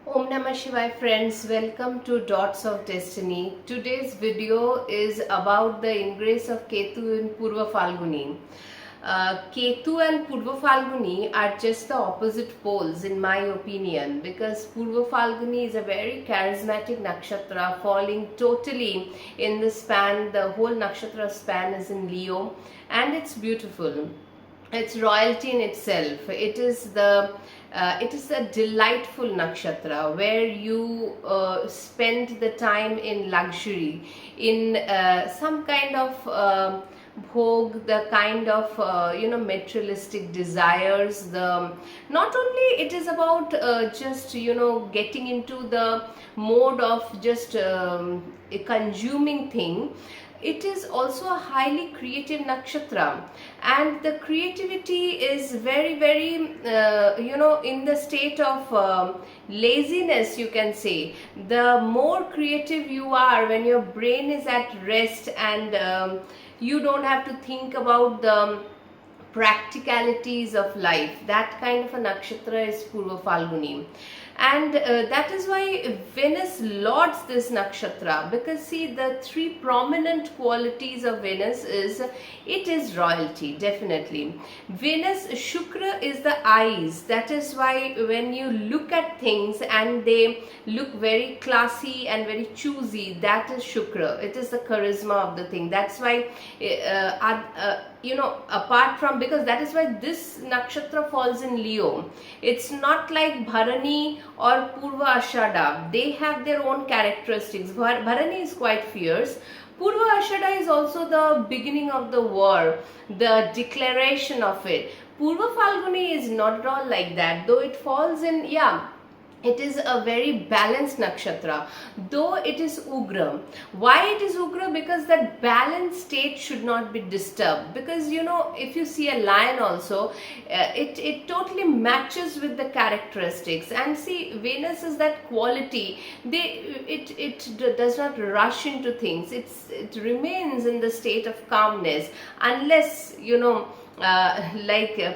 Om Namah Shivaya friends, welcome to Dots of Destiny. Today's video is about the ingress of Ketu in Purvaphalguni. Ketu and Purvaphalguni are just the opposite poles in my opinion, because Purvaphalguni is a very charismatic nakshatra falling totally in the span. The whole nakshatra span is in Leo and it's beautiful. It's royalty in itself. It is a delightful nakshatra where you spend the time in luxury, in some kind of bhog, the kind of materialistic desires. The not only it is about just getting into the mode of just a consuming thing. It is also a highly creative nakshatra, and the creativity is very in the state of laziness, you can say. The more creative you are when your brain is at rest, and you don't have to think about the practicalities of life, that kind of a nakshatra is Purvaphalguni. And that is why Venus lords this nakshatra, because see, the three prominent qualities of Venus is, it is royalty, definitely. Venus, Shukra is the eyes. That is why when you look at things and they look very classy and very choosy, that is Shukra. It is the charisma of the thing. That's why apart from, because that is why this nakshatra falls in Leo. It's not like Bharani or Purva Ashada. They have their own characteristics. Bharani is quite fierce. Purva Ashada is also the beginning of the war, the declaration of it. Purva Phalguni is not at all like that, though it falls in, it is a very balanced nakshatra, though it is Ugra. Why it is Ugra? Because that balanced state should not be disturbed. Because if you see a lion also, it totally matches with the characteristics. And see, Venus is that quality. It does not rush into things. It remains in the state of calmness, unless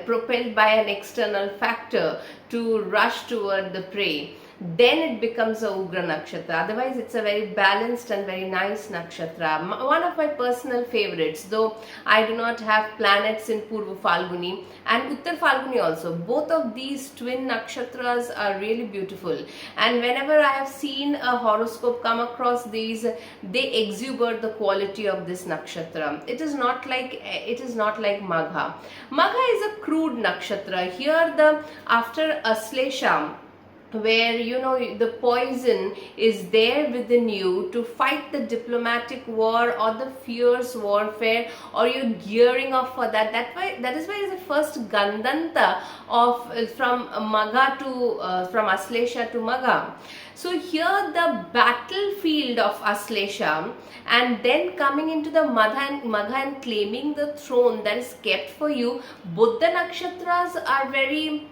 propelled by an external factor to rush toward the prey. Then it becomes a Ugra nakshatra. Otherwise, it's a very balanced and very nice nakshatra. One of my personal favorites, though I do not have planets in Purva Phalguni and Uttar Phalguni also. Both of these twin nakshatras are really beautiful. And whenever I have seen a horoscope come across these, they exuberate the quality of this nakshatra. It is not like Magha. Magha is a crude nakshatra. Here, after Aslesha, where the poison is there within you to fight the diplomatic war or the fierce warfare, or you're gearing up for that. That is why it's the first Gandanta of from Aslesha to Magha. So here the battlefield of Aslesha, and then coming into the Magha and claiming the throne that is kept for you. Both the nakshatras are very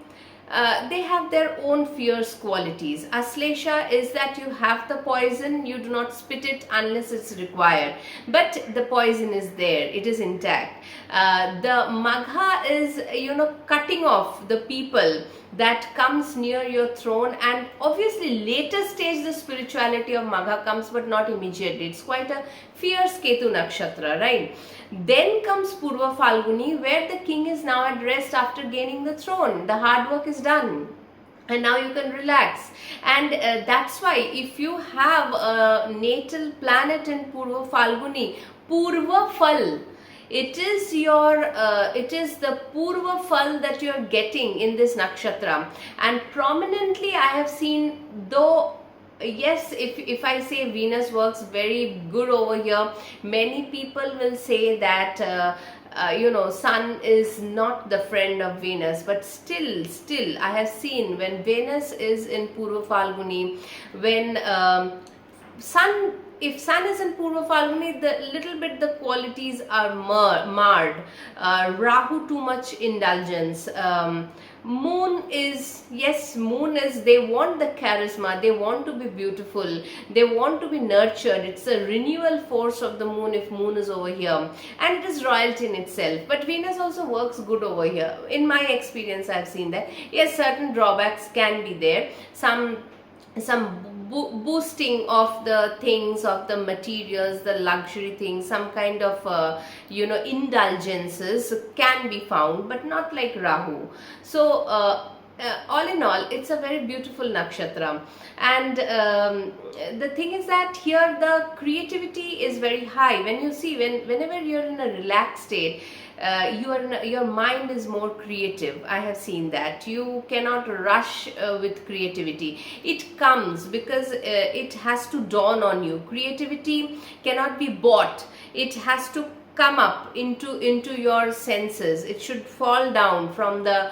they have their own fierce qualities. Aslesha is that you have the poison, you do not spit it unless it's required, but the poison is there, it is intact. The Magha is cutting off the people that comes near your throne, and obviously later stage the spirituality of Magha comes, but not immediately. It's quite a fierce Ketu nakshatra, right? Then comes Purva Phalguni, where the king is now at rest after gaining the throne. The hard work is done, and now you can relax. And that's why if you have a natal planet in Purva Phalguni, Purva Phal, it is the Purva Phal that you are getting in this nakshatra. And prominently I have seen, though yes, if I say Venus works very good over here, many people will say that Sun is not the friend of Venus, but still I have seen when Venus is in Purva Phalguni, when if Sun is in Purva Phalguni, the qualities are marred. Rahu, too much indulgence. Moon is, they want the charisma, they want to be beautiful, they want to be nurtured. It's a renewal force of the moon if moon is over here, and it is royalty in itself. But Venus also works good over here. In my experience, I've seen that. Yes, certain drawbacks can be there. Some some boosting of the things, of the materials, the luxury things, some kind of indulgences can be found, but not like Rahu. So all in all, it's a very beautiful nakshatra. And the thing is that here the creativity is very high. When you see, whenever you're in a relaxed state, your mind is more creative. I have seen that you cannot rush with creativity. It comes because it has to dawn on you. Creativity cannot be bought. It has to come up into your senses. It should fall down from the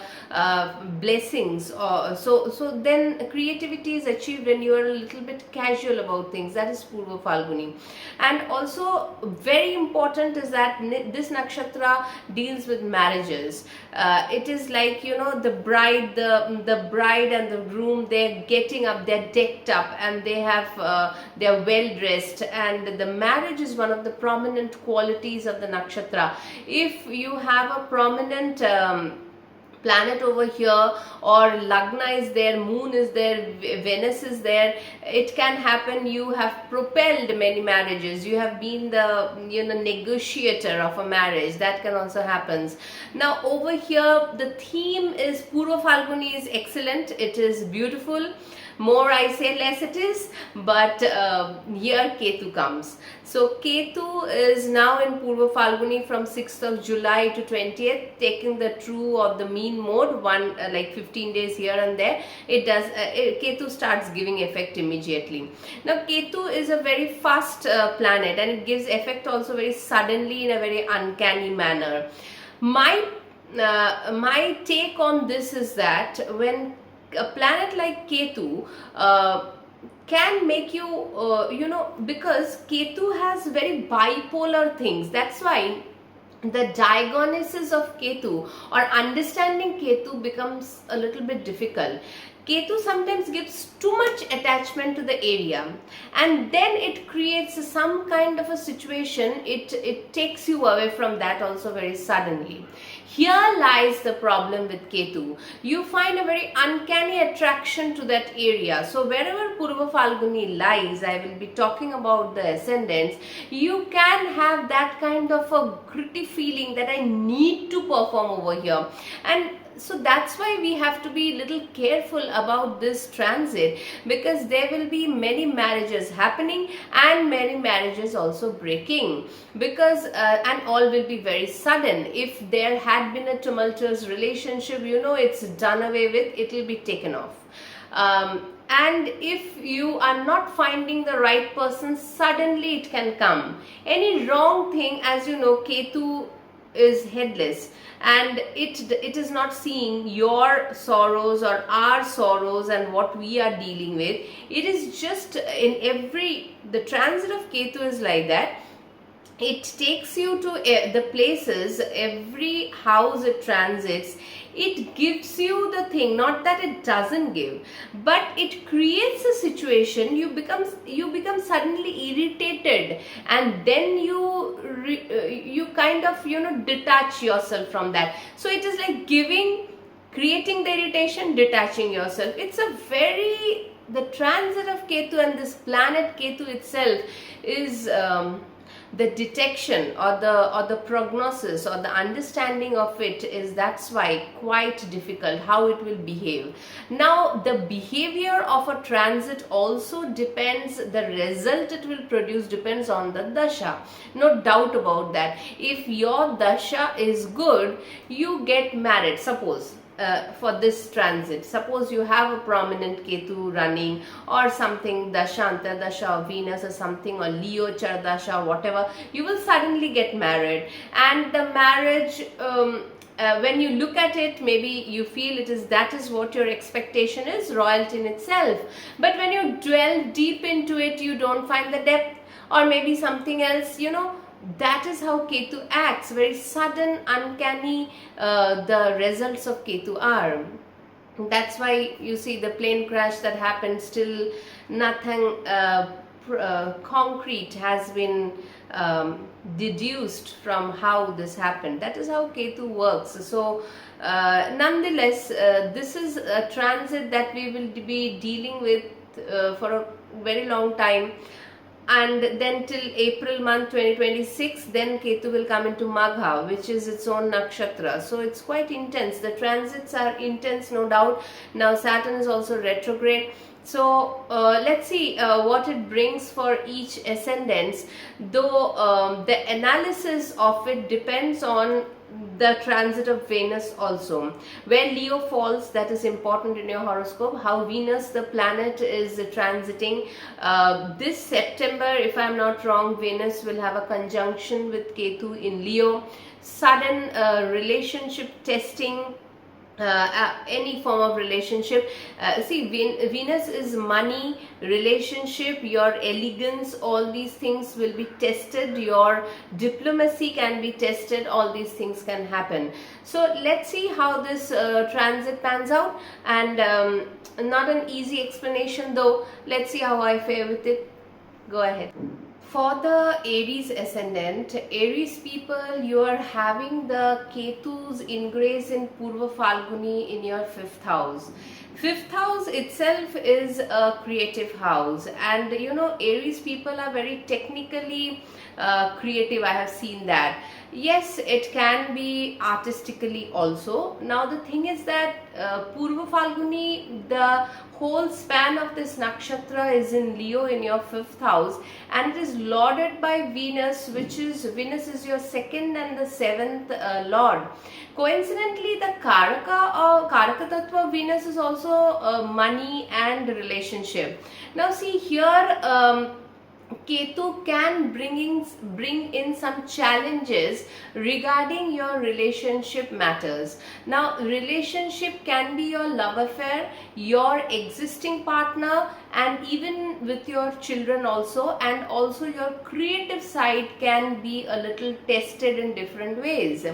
blessings. So then creativity is achieved when you are a little bit casual about things. That is Purvaphalguni. And also very important is that this nakshatra deals with marriages. It is like, the bride and the groom, they're getting up, they're decked up, and they're well dressed, and the marriage is one of the prominent qualities of the nakshatra. If you have a prominent planet over here, or Lagna is there, Moon is there, Venus is there, it can happen you have propelled many marriages. You have been the negotiator of a marriage. That can also happen. Now over here the theme is Purvaphalguni is excellent. It is beautiful. More I say, less it is. But here Ketu comes. So Ketu is now in Purvaphalguni from 6th of July to 20th, taking the true or the mean mode, like 15 days here and there. It does. Ketu starts giving effect immediately. Now Ketu is a very fast planet, and it gives effect also very suddenly in a very uncanny manner. My take on this is that when a planet like Ketu can make you, because Ketu has very bipolar things. That's why the diagnosis of Ketu or understanding Ketu becomes a little bit difficult. Ketu sometimes gives too much attachment to the area, and then it creates some kind of a situation. It takes you away from that also very suddenly. Here lies the problem with Ketu. You find a very uncanny attraction to that area. So wherever Purvaphalguni lies, I will be talking about the ascendants, you can have that kind of a gritty feeling that I need to perform over here. And so that's why we have to be a little careful about this transit, because there will be many marriages happening and many marriages also breaking, because and all will be very sudden. If there had been a tumultuous relationship, it's done away with, it will be taken off. And if you are not finding the right person, suddenly it can come. Any wrong thing, as you know, Ketu is headless, and it is not seeing your sorrows or our sorrows and what we are dealing with. It is just the transit of Ketu is like that. It takes you to the places, every house it transits, it gives you the thing, not that it doesn't give, but it creates a situation. You become suddenly irritated, and then you kind of detach yourself from that. So it is like creating the irritation, detaching yourself. It's the transit of Ketu, and this planet Ketu itself is the detection or the prognosis or the understanding of it is, that's why, quite difficult how it will behave. Now the behavior of a transit also depends, the result it will produce depends on the dasha, no doubt about that. If your dasha is good, you get married. Suppose for this transit, suppose you have a prominent Ketu running, or something, dasha, antardasha of Venus or something, or Leo Chardasha, whatever, you will suddenly get married. And the marriage, when you look at it, maybe you feel that is what your expectation is, royalty in itself. But when you dwell deep into it, you don't find the depth, or maybe something else, that is how Ketu acts, very sudden, uncanny. The results of Ketu are. That's why you see the plane crash that happened, still nothing concrete has been deduced from how this happened. That is how Ketu works. So nonetheless, this is a transit that we will be dealing with for a very long time, and then till April month 2026, then Ketu will come into Magha, which is its own nakshatra. So it's quite intense. The transits are intense, no doubt. Now Saturn is also retrograde. So let's see what it brings for each ascendants, though the analysis of it depends on the transit of Venus also. Where Leo falls, that is important in your horoscope. How Venus, the planet, is transiting. This September, if I'm not wrong, Venus will have a conjunction with Ketu in Leo. Sudden relationship testing, any form of relationship. See, Venus is money, relationship, your elegance, all these things will be tested. Your diplomacy can be tested. All these things can happen. So let's see how this transit pans out, and not an easy explanation, though. Let's see how I fare with it. Go ahead. For the Aries ascendant, Aries people, you are having the Ketu's ingress in Purvaphalguni in your 5th house. 5th house itself is a creative house, and you know, Aries people are very technically creative. I have seen that. Yes, it can be artistically also. Now the thing is that Purvaphalguni, the whole span of this nakshatra is in Leo in your 5th house, and it is lorded by Venus, which is Venus is your 2nd and the 7th lord. Coincidentally, the Karaka or Karaka Tattva Venus is also money and relationship. Now see here, Ketu can bring in some challenges regarding your relationship matters. Now, relationship can be your love affair, your existing partner, and even with your children also, and also your creative side can be a little tested in different ways.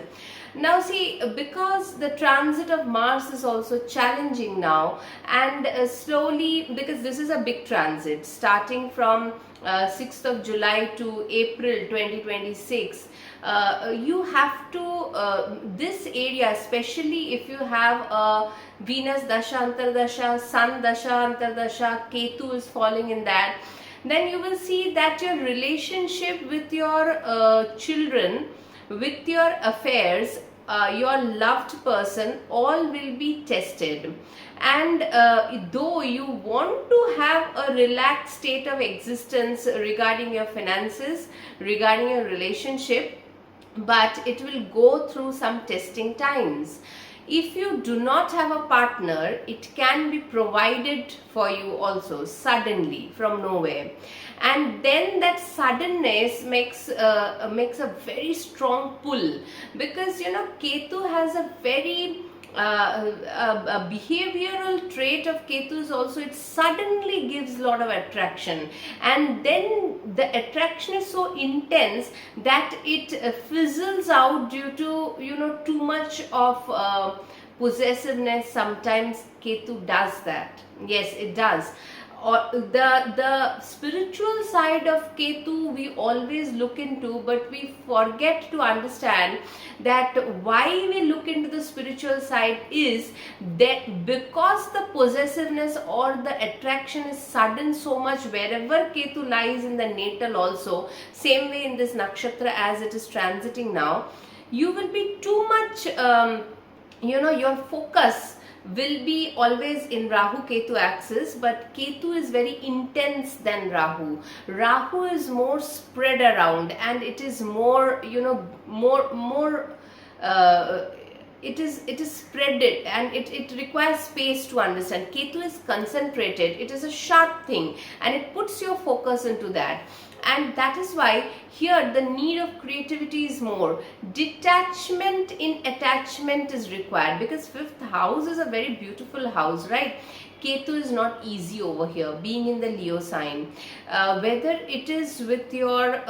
Now see, because the transit of Mars is also challenging now, and slowly, because this is a big transit starting from 6th of July to April 2026, you have to, this area, especially if you have a Venus Dasha Antardasha, Sun Dasha Antardasha, Ketu is falling in that, then you will see that your relationship with your children, with your affairs, your loved person, all will be tested. And though you want to have a relaxed state of existence regarding your finances, regarding your relationship, but it will go through some testing times. If you do not have a partner, it can be provided for you also suddenly from nowhere, and then that suddenness makes a very strong pull, because you know, Ketu has a very a behavioral trait of Ketu is also, it suddenly gives a lot of attraction, and then the attraction is so intense that it fizzles out due to, you know, too much of possessiveness. Sometimes Ketu does that. Yes, it does. Or the spiritual side of Ketu we always look into, but we forget to understand that why we look into the spiritual side is that because the possessiveness or the attraction is sudden so much wherever Ketu lies in the natal also, same way in this nakshatra as it is transiting now, you will be too much, you know, your focus will be always in Rahu Ketu axis, but Ketu is very intense than Rahu. Rahu is more spread around, and it is more, you know, more it is spreaded, and it requires space to understand. Ketu is concentrated, it is a sharp thing, and it puts your focus into that. And that is why here the need of creativity is more. Detachment in attachment is required, because 5th house is a very beautiful house, right? Ketu is not easy over here, being in the Leo sign. Whether it is with your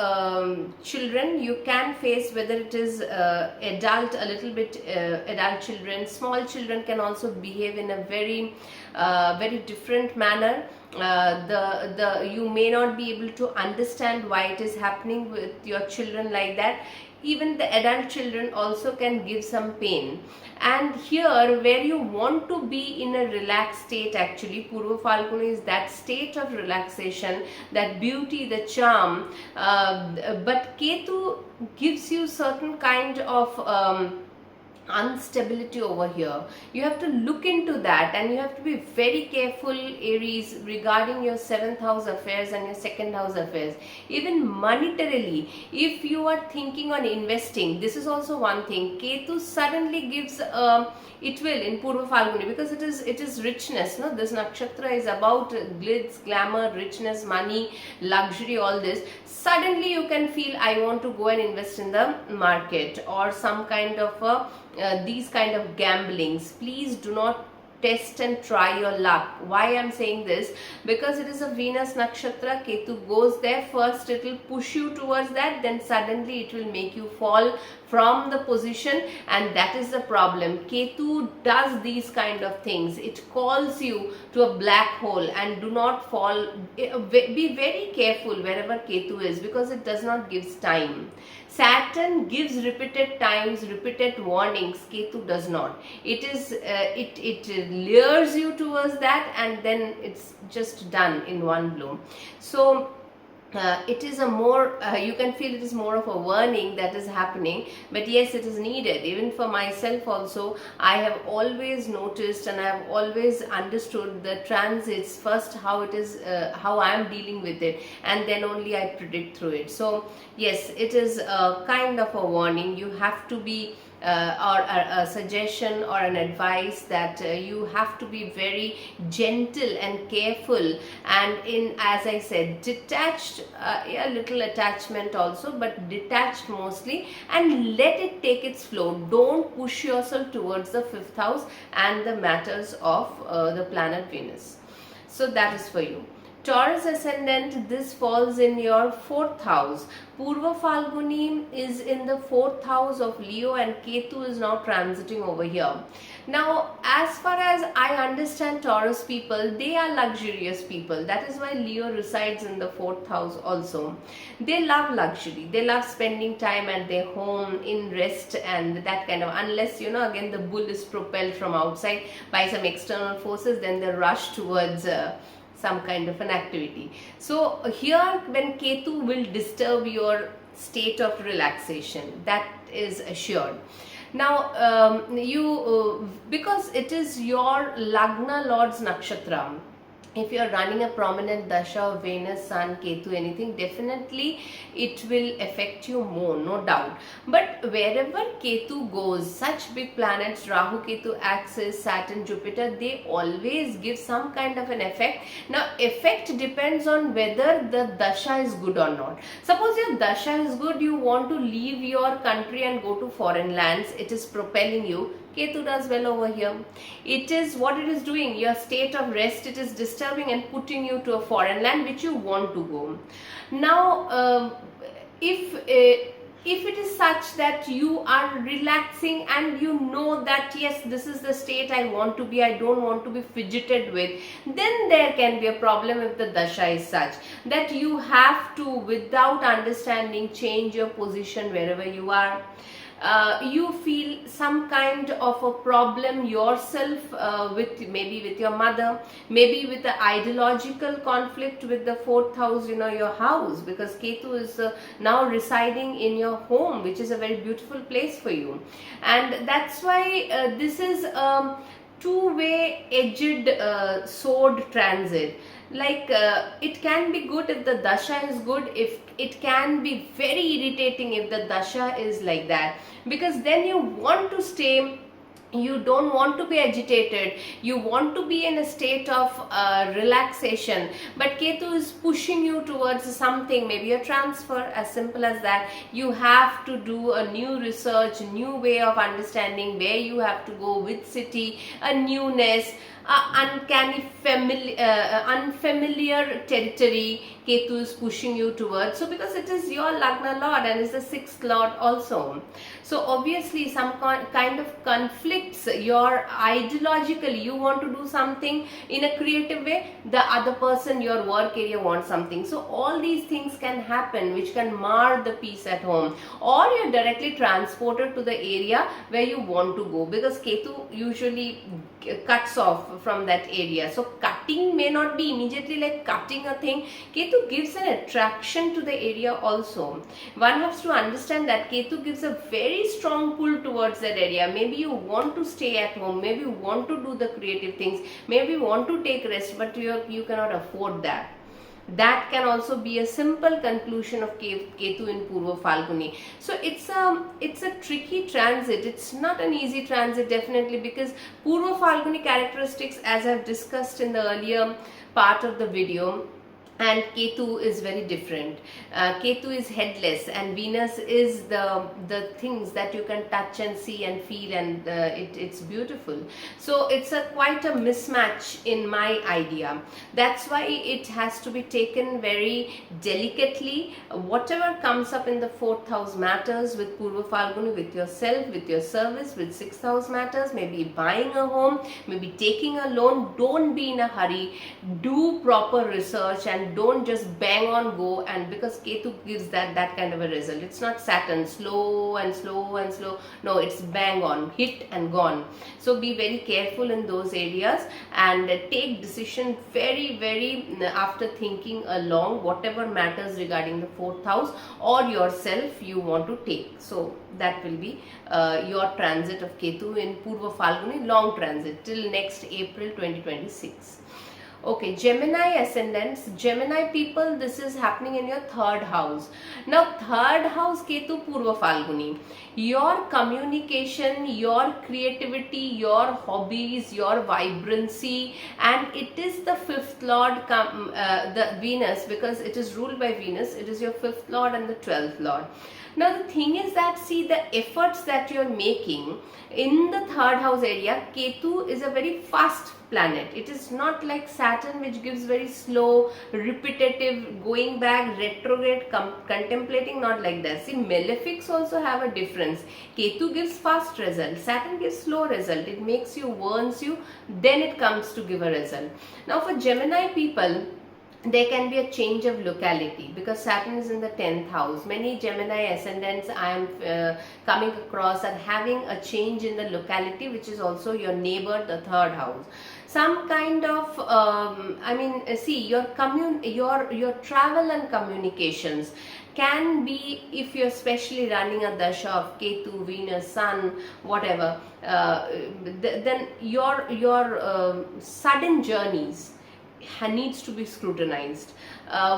children, you can face, whether it is adult, a little bit adult children, small children can also behave in a very different manner. You may not be able to understand why it is happening with your children like that. even the adult children also can give some pain. And here where you want to be in a relaxed state, actually Purvaphalguni is that state of relaxation, that beauty, the charm, but Ketu gives you certain kind of instability over here. You have to look into that, and you have to be very careful, Aries, regarding your 7th house affairs and your 2nd house affairs. Even monetarily, if you are thinking on investing, this is also one thing. Ketu suddenly gives it will in Purvaphalguni, because it is richness, no? This nakshatra is about glitz, glamour, richness, money, luxury, all this. Suddenly you can feel, I want to go and invest in the market, or some kind of these kind of gamblings. Please do not test and try your luck. Why I'm saying this? Because it is a Venus nakshatra. Ketu goes there first, it will push you towards that, then suddenly it will make you fall from the position, and that is the problem. Ketu does these kind of things. It calls you to a black hole, and do not fall. Be very careful wherever Ketu is, because it does not give time. Saturn gives repeated times, repeated warnings. Ketu does not. It is it lures you towards that, and then it's just done in one blow. So it is a more you can feel it is more of a warning that is happening, but yes, it is needed. Even for myself also, I have always noticed and I have always understood the transits first, how it is, how I am dealing with it, and then only I predict through it. So yes, it is a kind of a warning. You have to be or a suggestion or an advice that you have to be very gentle and careful, and in, as I said, detached, a little attachment also, but detached mostly, and let it take its flow. Don't push yourself towards the 5th house and the matters of the planet Venus. So that is for you. Taurus ascendant, this falls in your 4th house. Purvaphalguni is in the 4th house of Leo, and Ketu is now transiting over here. Now, as far as I understand Taurus people, they are luxurious people. That is why Leo resides in the 4th house also. They love luxury. They love spending time at their home in rest and that kind of, unless, you know, again the bull is propelled from outside by some external forces, then they rush towards some kind of an activity. So here, when Ketu will disturb your state of relaxation, that is assured. Now because it is your Lagna Lord's nakshatra, if you are running a prominent dasha of Venus, Sun, Ketu, anything, definitely it will affect you more, no doubt. But wherever Ketu goes, such big planets, Rahu, Ketu, Axis, Saturn, Jupiter, they always give some kind of an effect. Now, effect depends on whether the dasha is good or not. Suppose your dasha is good, you want to leave your country and go to foreign lands, it is propelling you. Ketu does well over here. It is what it is doing, your state of rest, it is disturbing and putting you to a foreign land which you want to go. Now, if it is such that you are relaxing and you know that yes, this is the state I want to be, I don't want to be fidgeted with, then there can be a problem if the dasha is such that you have to, without understanding, change your position wherever you are. You feel some kind of a problem yourself with your mother, maybe with the ideological conflict with the 4th house, you know, your house, because Ketu is now residing in your home, which is a very beautiful place for you. And that's why this is a two-way edged sword transit. Like it can be good if the dasha is good, if it can be very irritating if the dasha is like that, because then you want to stay, you don't want to be agitated, you want to be in a state of relaxation, but Ketu is pushing you towards something, maybe a transfer, as simple as that. You have to do a new research, new way of understanding where you have to go, which city, a newness, unfamiliar territory Ketu is pushing you towards. So because it is your Lagna Lord and is the 6th Lord also. So obviously some kind of conflicts, your ideologically you want to do something in a creative way, the other person, your work area wants something. So all these things can happen which can mar the peace at home, or you're directly transported to the area where you want to go, because Ketu usually cuts off from that area. So cutting may not be immediately like cutting a thing. Ketu gives an attraction to the area also. One has to understand that Ketu gives a very strong pull towards that area. Maybe you want to stay at home, maybe you want to do the creative things, maybe you want to take rest, but you cannot afford that. That can also be a simple conclusion of Ketu in Purvaphalguni. So it's a tricky transit. It's not an easy transit definitely, because Purvaphalguni characteristics, as I've discussed in the earlier part of the video, and Ketu is very different. Ketu is headless and Venus is the things that you can touch and see and feel, and it's beautiful. So it's quite a mismatch in my idea. That's why it has to be taken very delicately. Whatever comes up in the 4th house matters with Purvaphalguni, with yourself, with your service. With 6th house matters, maybe buying a home, maybe taking a loan. Don't be in a hurry. Do proper research and don't just bang on go, and because Ketu gives that kind of a result. It's not Saturn, slow and slow and slow. No, it's bang on, hit and gone. So be very careful in those areas and take decision very after thinking along whatever matters regarding the 4th house or yourself you want to take. So that will be your transit of Ketu in Purvaphalguni, long transit till next April 2026. Okay, Gemini ascendants. Gemini people, this is happening in your 3rd house. Now 3rd house Ketu Purvaphalguni. Your communication, your creativity, your hobbies, your vibrancy, and it is the 5th lord, the Venus, because it is ruled by Venus. It is your 5th lord and the 12th lord. Now the thing is that, see, the efforts that you're making in the 3rd house area, Ketu is a very fast planet. It is not like Saturn, which gives very slow, repetitive, going back, retrograde, contemplating, not like that. See, malefics also have a difference. Ketu gives fast result, Saturn gives slow result. It makes you, warns you, then it comes to give a result. Now for Gemini people, there can be a change of locality because Saturn is in the 10th house. Many Gemini ascendants I am coming across are having a change in the locality, which is also your neighbor, the 3rd house. Some kind of see, your travel and communications can be, if you're especially running a dasha of Ketu, Venus, Sun, whatever, then your sudden journeys needs to be scrutinized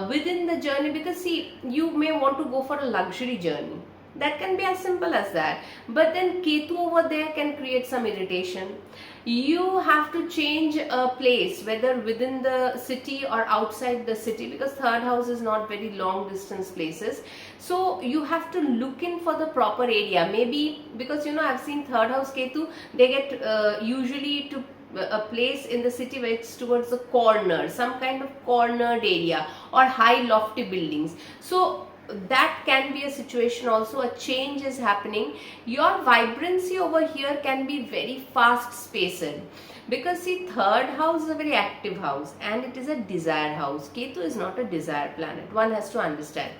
within the journey, because see, you may want to go for a luxury journey. That can be as simple as that, but then Ketu over there can create some irritation. You have to change a place, whether within the city or outside the city, because 3rd house is not very long distance places. So you have to look in for the proper area. Maybe because I've seen 3rd house Ketu, they get usually to a place in the city where it's towards the corner, some kind of cornered area or high lofty buildings. So that can be a situation also. A change is happening. Your vibrancy over here can be very fast spaced, because see, 3rd house is a very active house and it is a desire house. Ketu is not a desire planet. One has to understand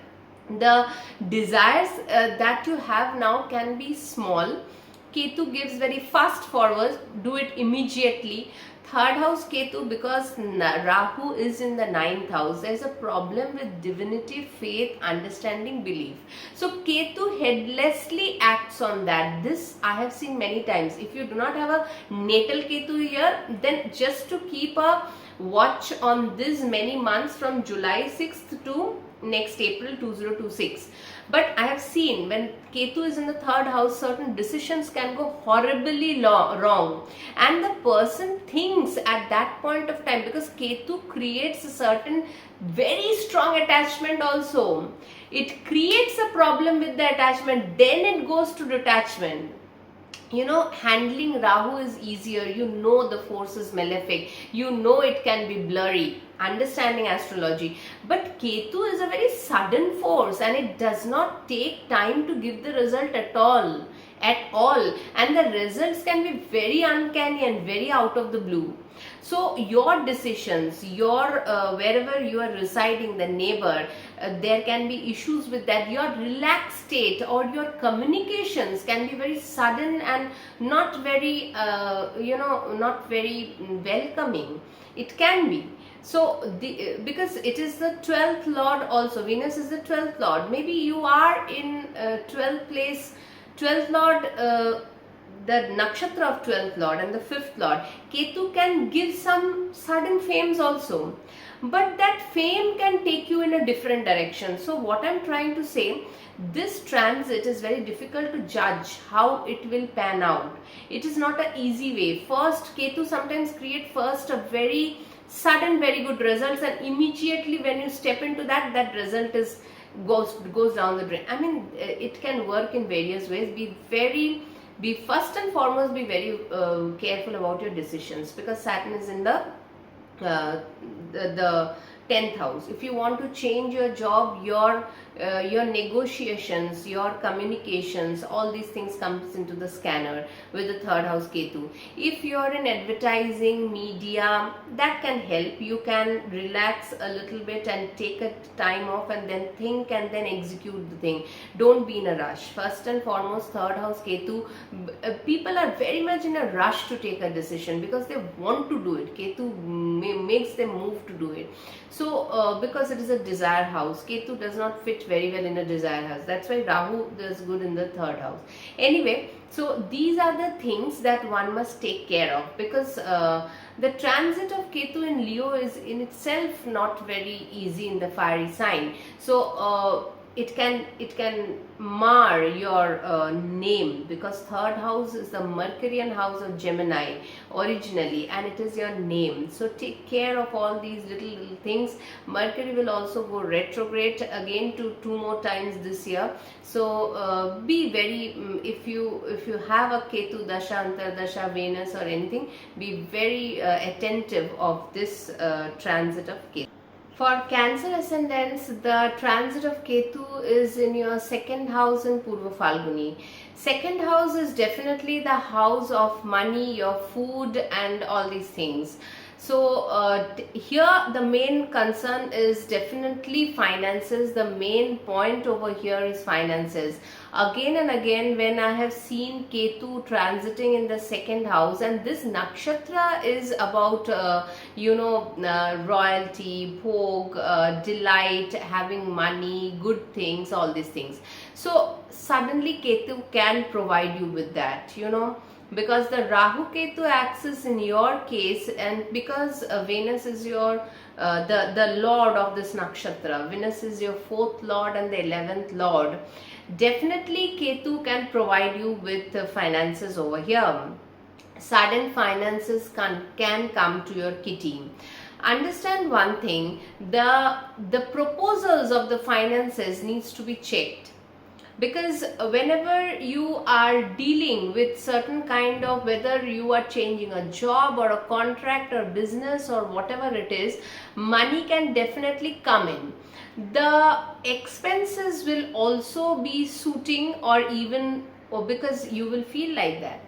the desires that you have now can be small. Ketu gives very fast forward, do it immediately. 3rd house Ketu, because Rahu is in the 9th house, there is a problem with divinity, faith, understanding, belief. So Ketu headlessly acts on that. This I have seen many times. If you do not have a natal Ketu here, then just to keep a watch on this many months from July 6th to next April 2026. But I have seen when Ketu is in the 3rd house, certain decisions can go horribly wrong, and the person thinks at that point of time, because Ketu creates a certain very strong attachment also. It creates a problem with the attachment, then it goes to detachment. handling Rahu is easier. The force is malefic, it can be blurry, understanding astrology. But Ketu is a very sudden force, and it does not take time to give the result at all, and the results can be very uncanny and very out of the blue. So your decisions, your wherever you are residing, the neighbor, there can be issues with that. Your relaxed state or your communications can be very sudden and not very not very welcoming. It can be. So because it is the 12th lord also, Venus is the 12th lord. Maybe you are in 12th place, 12th lord, the nakshatra of 12th lord and the 5th lord. Ketu can give some sudden fames also, but that fame can take you in a different direction. So what I'm trying to say, this transit is very difficult to judge how it will pan out. It is not an easy way. First, Ketu sometimes create first a very sudden very good results, and immediately when you step into that result is goes down the drain. I mean, it can work in various ways. Be first and foremost, be very careful about your decisions, because Saturn is in the 10th house. If you want to change your job, your negotiations, your communications, all these things comes into the scanner with the 3rd house Ketu. If you are in advertising, media, that can help. You can relax a little bit and take a time off and then think and then execute the thing. Don't be in a rush. First and foremost, 3rd house Ketu, people are very much in a rush to take a decision because they want to do it. Ketu makes them move to do it. So because it is a desire house, Ketu does not fit very well in a desire house. That's why Rahu does good in the 3rd house. Anyway, so these are the things that one must take care of, because the transit of Ketu in Leo is in itself not very easy in the fiery sign. So it can mar your name, because 3rd house is the Mercurian house of Gemini originally, and it is your name. So take care of all these little things. Mercury will also go retrograde again to 2 more times this year. So be very if you have a Ketu dasha, antardasha, Venus or anything, be very attentive of this transit of Ketu. For Cancer ascendants, the transit of Ketu is in your 2nd house in Purvaphalguni. 2nd house is definitely the house of money, your food and all these things. So here the main concern is definitely finances. The main point over here is finances. Again and again, when I have seen Ketu transiting in the 2nd house, and this nakshatra is about royalty, bhog, delight, having money, good things, all these things. So suddenly Ketu can provide you with that, because the Rahu Ketu axis in your case, and because Venus is your the lord of this nakshatra, Venus is your 4th lord and the 11th lord, definitely Ketu can provide you with finances over here. Sudden finances can come to your kitty. Understand one thing, the proposals of the finances needs to be checked. Because whenever you are dealing with certain kind of, whether you are changing a job or a contract or business or whatever it is, money can definitely come in. The expenses will also be suiting, or because you will feel like that.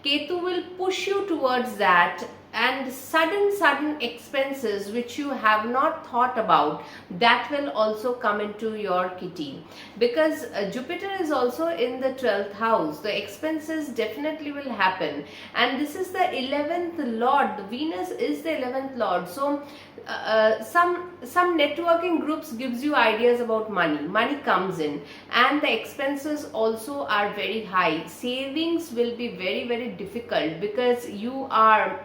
Ketu will push you towards that, and sudden expenses which you have not thought about, that will also come into your kitty, because Jupiter is also in the 12th house. The expenses definitely will happen, and this is the 11th lord. The Venus is the 11th lord. So some networking groups gives you ideas about money comes in, and the expenses also are very high. Savings will be very difficult, because you are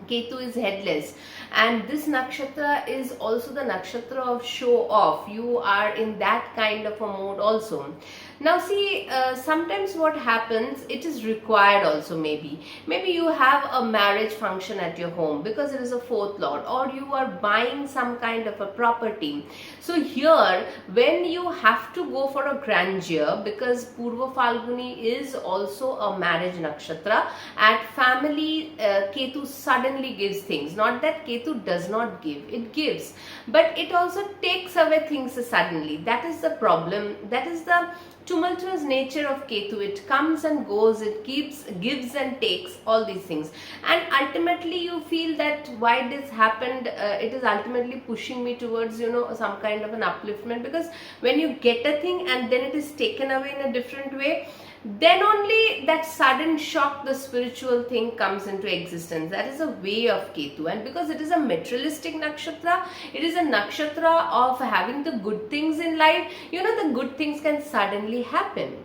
Ketu is headless, and this nakshatra is also the nakshatra of show off. You are in that kind of a mode also. Now see, sometimes what happens, it is required also. Maybe you have a marriage function at your home because it is a fourth lord, or you are buying some kind of a property. So here, when you have to go for a grandeur, because Purvaphalguni is also a marriage nakshatra, at family Ketu suddenly gives things. Not that Ketu does not give, it gives, but it also takes away things suddenly. That is the problem. That is the tumultuous nature of Ketu. It comes and goes, it gives and takes, all these things, and ultimately you feel that why this happened. It is ultimately pushing me towards, you know, some kind of an upliftment, because when you get a thing and then it is taken away in a different way, then only that sudden shock, the spiritual thing comes into existence. That is a way of Ketu. And because it is a materialistic nakshatra, it is a nakshatra of having the good things in life. You know, the good things can suddenly happen.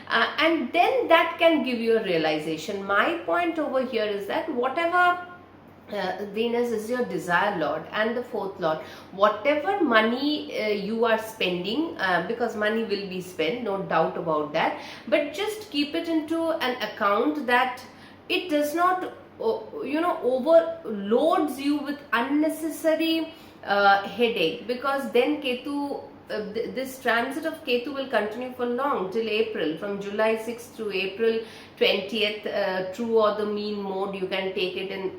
And then that can give you a realization. My point over here is that whatever Venus is your desire lord and the fourth lord, whatever money you are spending, because money will be spent, no doubt about that, but just keep it into an account that it does not you know, overloads you with unnecessary headache, because then Ketu, this transit of Ketu will continue for long, till April, from July 6th to April 20th, true or the mean mode. You can take it in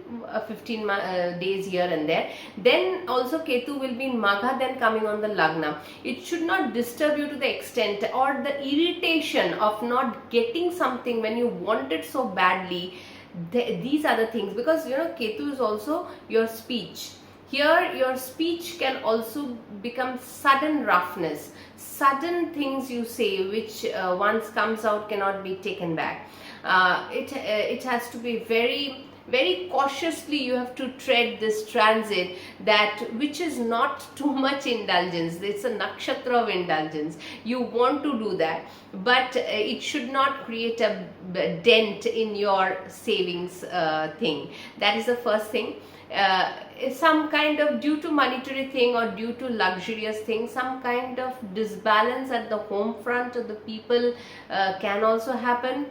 15 days here and there. Then also Ketu will be in Magha, then coming on the Lagna. It should not disturb you to the extent, or the irritation of not getting something when you want it so badly. These are the things, because you know, Ketu is also your speech. Here your speech can also become sudden roughness, sudden things you say which once comes out cannot be taken back. It has to be very cautiously. You have to tread this transit, that which is not too much indulgence. It's a nakshatra of indulgence. You want to do that, but it should not create a dent in your savings thing. That is the first thing. Some kind of, due to monetary thing or due to luxurious thing, some kind of disbalance at the home front of the people can also happen.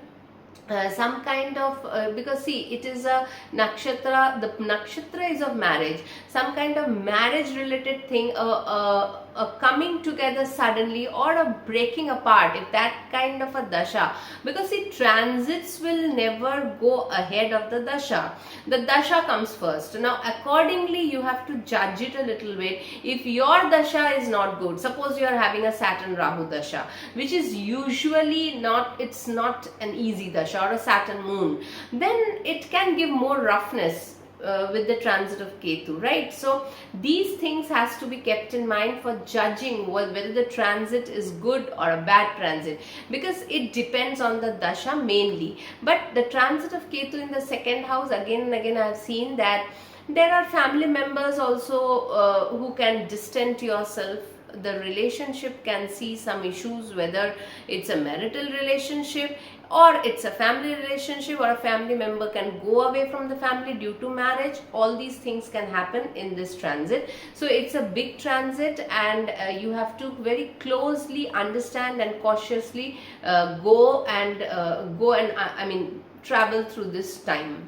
Some kind of because see, it is a nakshatra, the nakshatra is of marriage, some kind of marriage related thing, a coming together suddenly, or a breaking apart, if that kind of a dasha, because see, transits will never go ahead of the dasha. The dasha comes first. Now accordingly you have to judge it a little bit. If your dasha is not good, suppose you are having a Saturn Rahu dasha, which is usually not, it's not an easy dasha, or a Saturn moon, then it can give more roughness with the transit of Ketu, right? So these things has to be kept in mind for judging whether the transit is good or a bad transit, because it depends on the dasha mainly. But the transit of Ketu in the second house, again and again I have seen that there are family members also who can distance yourself. The relationship can see some issues, whether it's a marital relationship or it's a family relationship, or a family member can go away from the family due to marriage. All these things can happen in this transit. So it's a big transit, and you have to very closely understand and cautiously go and I mean travel through this time.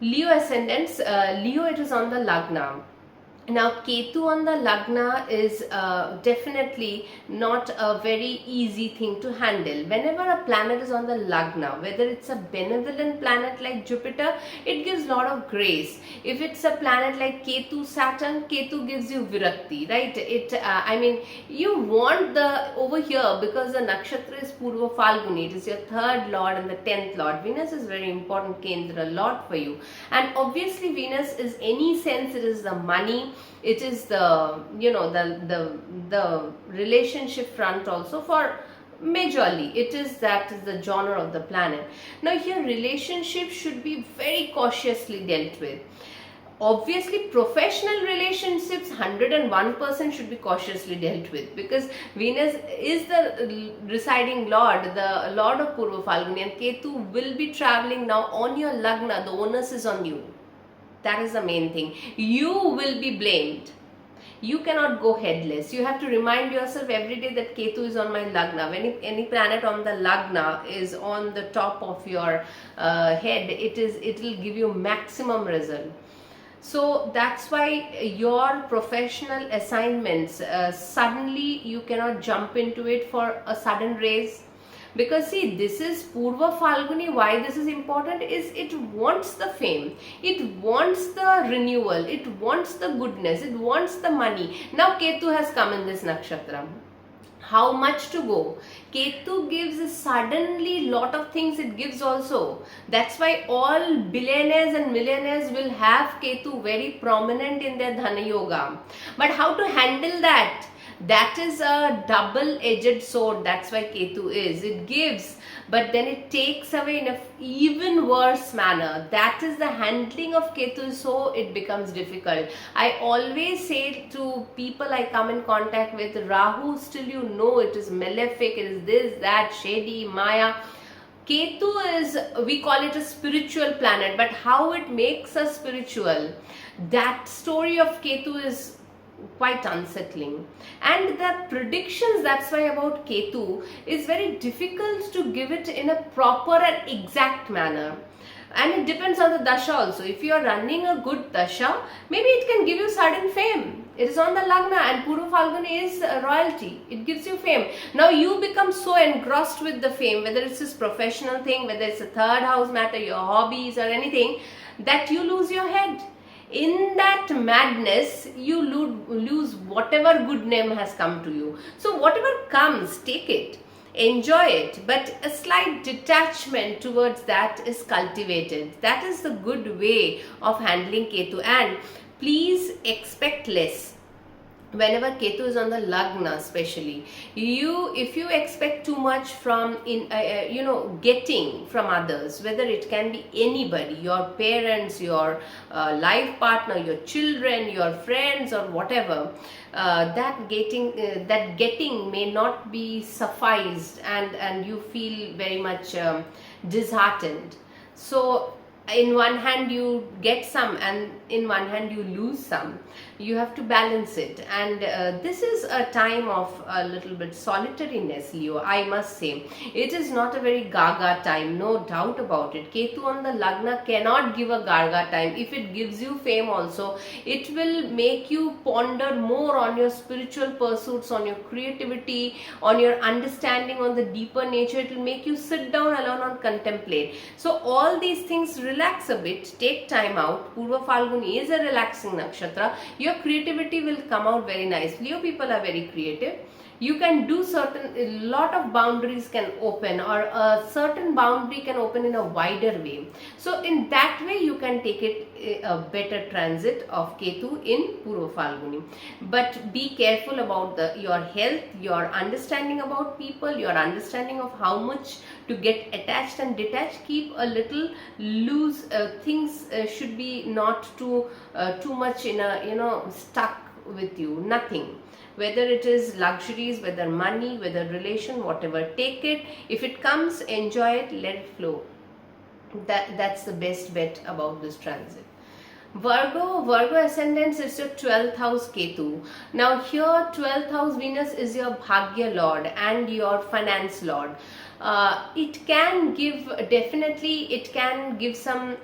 Leo ascendants, Leo, it is on the Lagna. Now Ketu on the Lagna is definitely not a very easy thing to handle. Whenever a planet is on the Lagna, whether it's a benevolent planet like Jupiter, it gives a lot of grace. If it's a planet like Ketu, Saturn, Ketu gives you virakti, right? I mean, you want the, over here, because the nakshatra is Purvaphalguni, it is your third lord and the 10th lord. Venus is very important Kendra lord for you, and obviously Venus is, any sense, it is the money, it is the, you know, the relationship front also. For majorly it is, that is the genre of the planet. Now here relationship should be very cautiously dealt with. Obviously professional relationships 101% should be cautiously dealt with, because Venus is the residing lord, the lord of Purvaphalguni, and Ketu will be traveling now on your Lagna. The onus is on you. That is the main thing. You will be blamed. You cannot go headless. You have to remind yourself every day that Ketu is on my Lagna. When any planet on the Lagna is on the top of your head, it will give you maximum result. So that's why your professional assignments, suddenly you cannot jump into it for a sudden raise. Because see, this is Purvaphalguni. Why this is important is it wants the fame, it wants the renewal, it wants the goodness, it wants the money. Now Ketu has come in this nakshatra. How much to go? Ketu gives suddenly lot of things, it gives also. That's why all billionaires and millionaires will have Ketu very prominent in their Dhana Yoga. But how to handle that? That is a double-edged sword. That's why Ketu is. It gives, but then it takes away in an even worse manner. That is the handling of Ketu, so it becomes difficult. I always say to people I come in contact with, Rahu, still you know it is malefic, it is this, that, shady, Maya. Ketu is, we call it a spiritual planet, but how it makes us spiritual, that story of Ketu is quite unsettling. And the predictions, that's why about Ketu, is very difficult to give it in a proper and exact manner. And it depends on the dasha also. If you are running a good dasha, maybe it can give you sudden fame. It is on the Lagna, and Purvaphalguni is royalty. It gives you fame. Now you become so engrossed with the fame, whether it's this professional thing, whether it's a third house matter, your hobbies or anything, that you lose your head. In that madness, you lose whatever good name has come to you. So whatever comes, take it, enjoy it, but a slight detachment towards that is cultivated. That is the good way of handling Ketu. And please expect less. Whenever Ketu is on the Lagna, especially, if you expect too much from getting from others, whether it can be anybody, your parents, your life partner, your children, your friends, or whatever, that getting may not be sufficed, and you feel very much disheartened. So in one hand you get some, and in one hand you lose some. You have to balance it, and this is a time of a little bit solitariness, Leo, I must say. It is not a very gaga time, no doubt about it. Ketu on the Lagna cannot give a gaga time. If it gives you fame also, it will make you ponder more on your spiritual pursuits, on your creativity, on your understanding, on the deeper nature. It will make you sit down alone and contemplate. So all these things, relax a bit, take time out. Purvaphalguni is a relaxing nakshatra. Your creativity will come out very nice. Leo people are very creative. You can do a lot of boundaries can open, or a certain boundary can open in a wider way. So in that way you can take it a better transit of Ketu in Purvaphalguni. But be careful about your health, your understanding about people, your understanding of how much to get attached and detached. Keep a little loose. Things should be not too much in a stuck with you. Nothing. Whether it is luxuries, whether money, whether relation, whatever, take it. If it comes, enjoy it, let it flow. That's the best bet about this transit. Virgo ascendants is your 12th house Ketu. Now here 12th house Venus is your Bhagya Lord and your finance Lord. It can give, definitely it can give some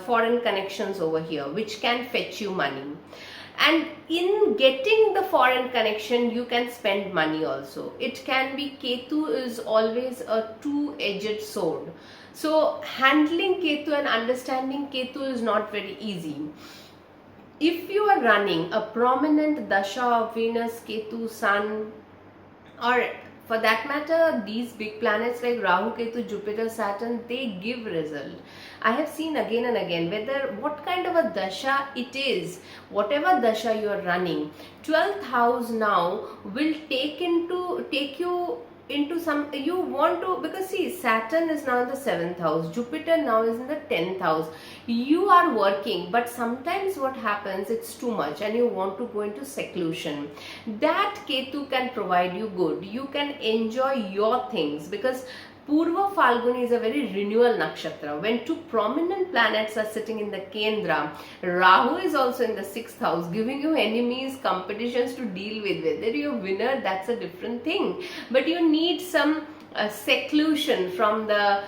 foreign connections over here, which can fetch you money. And in getting the foreign connection, you can spend money also. It can be, Ketu is always a two-edged sword. So handling Ketu and understanding Ketu is not very easy. If you are running a prominent dasha of Venus, Ketu, Sun, or for that matter, these big planets like Rahu, Ketu, Jupiter, Saturn, they give result. I have seen again and again, whether what kind of a dasha it is, whatever dasha you are running, 12th house now will take you into some, you want to, because see, Saturn is now in the 7th house, Jupiter now is in the 10th house. You are working, but sometimes what happens, it's too much and you want to go into seclusion. That Ketu can provide you good. You can enjoy your things, because Purvaphalguni is a very renewal nakshatra. When two prominent planets are sitting in the Kendra, Rahu is also in the 6th house, giving you enemies, competitions to deal with. Whether you're a winner, that's a different thing. But you need some seclusion from the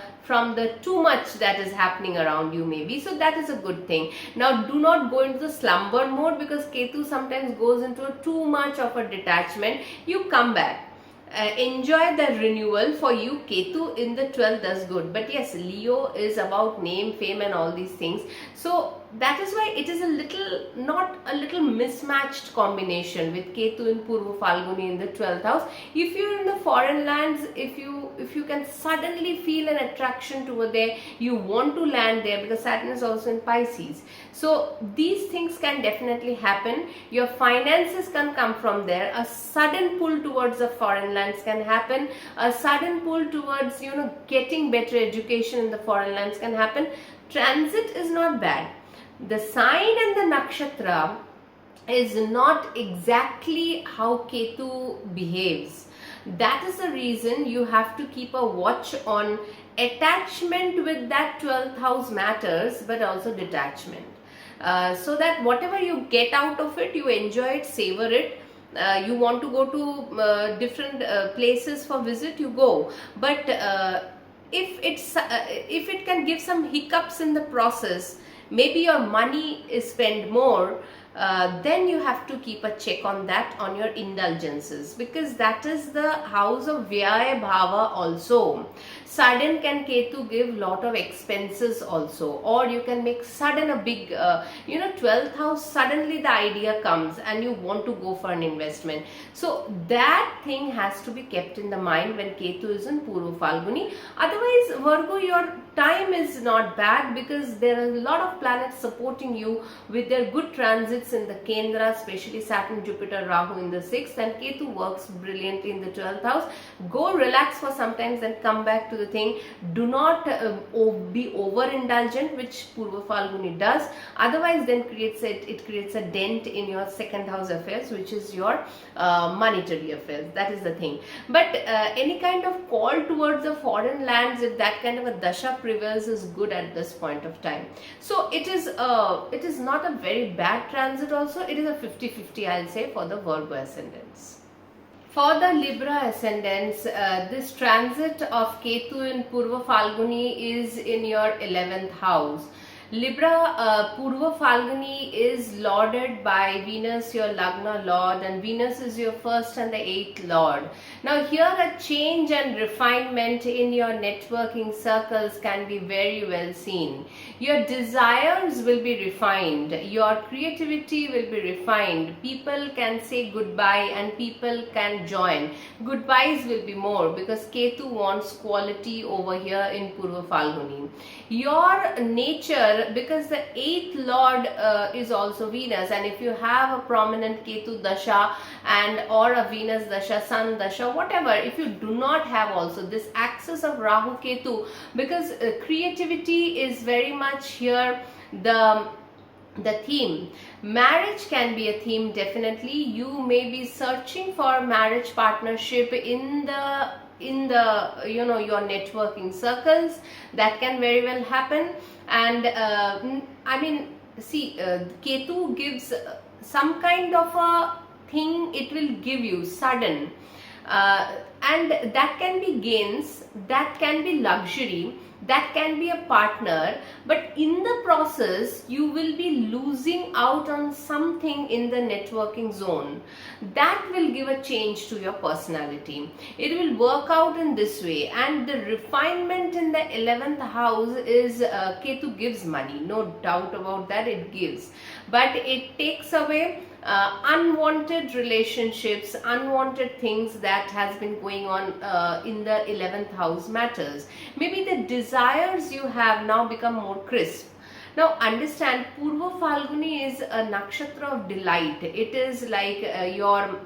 too much that is happening around you maybe. So that is a good thing. Now do not go into the slumber mode, because Ketu sometimes goes into too much of a detachment. You come back. Enjoy the renewal. For you, Ketu in the 12th does good. But yes, Leo is about name, fame and all these things. So that is why it is not a little mismatched combination with Ketu in Purvaphalguni in the 12th house. If you're in the foreign lands, if you can suddenly feel an attraction toward there, you want to land there, because Saturn is also in Pisces. So these things can definitely happen. Your finances can come from there. A sudden pull towards the foreign lands can happen. A sudden pull towards, getting better education in the foreign lands can happen. Transit is not bad. The sign and the nakshatra is not exactly how Ketu behaves. That is the reason you have to keep a watch on attachment with that 12th house matters, but also detachment. So that whatever you get out of it, you enjoy it, savor it. You want to go to different places for visit, you go. But if it can give some hiccups in the process, maybe your money is spent more, then you have to keep a check on that, on your indulgences, because that is the house of Vyaya Bhava also. Sudden can Ketu give lot of expenses also, or you can make sudden a big 12th house, suddenly the idea comes and you want to go for an investment. So that thing has to be kept in the mind when Ketu is in Purvaphalguni. Otherwise, Virgo, your time is not bad, because there are a lot of planets supporting you with their good transits in the Kendra, especially Saturn, Jupiter, Rahu in the 6th, and Ketu works brilliantly in the 12th house. Go relax for some time, then come back to the thing. Do not be overindulgent, which Purvaphalguni does. Otherwise, then it creates a dent in your 2nd house affairs, which is your monetary affairs. That is the thing. But any kind of call towards the foreign lands, if that kind of a dasha prevails, is good at this point of time. So it is not a very bad transit also. It is a 50-50, I'll say, for the Virgo ascendants. For the Libra ascendants, this transit of Ketu in Purvaphalguni is in your 11th house. Libra, Purvaphalguni is lorded by Venus, your Lagna Lord, and Venus is your 1st and the 8th Lord. Now here a change and refinement in your networking circles can be very well seen. Your desires will be refined, your creativity will be refined, people can say goodbye and people can join. Goodbyes will be more, because Ketu wants quality over here in Purvaphalguni. Your nature, because the 8th Lord is also Venus, and if you have a prominent Ketu dasha or a Venus dasha, Sun dasha, whatever, if you do not have also this axis of Rahu Ketu, because creativity is very much here the theme. Marriage can be a theme, definitely. You may be searching for marriage partnership in the your networking circles. That can very well happen. And Ketu gives some kind of a thing, it will give you sudden, and that can be gains, that can be luxury, that can be a partner, but in the process you will be losing out on something in the networking zone. That will give a change to your personality. It will work out in this way. And the refinement in the 11th house is Ketu gives money, no doubt about that, it gives, but it takes away unwanted relationships, unwanted things that has been going on in the 11th house matters. Maybe the desires you have now become more crisp. Now understand, Purvaphalguni is a nakshatra of delight. It is like your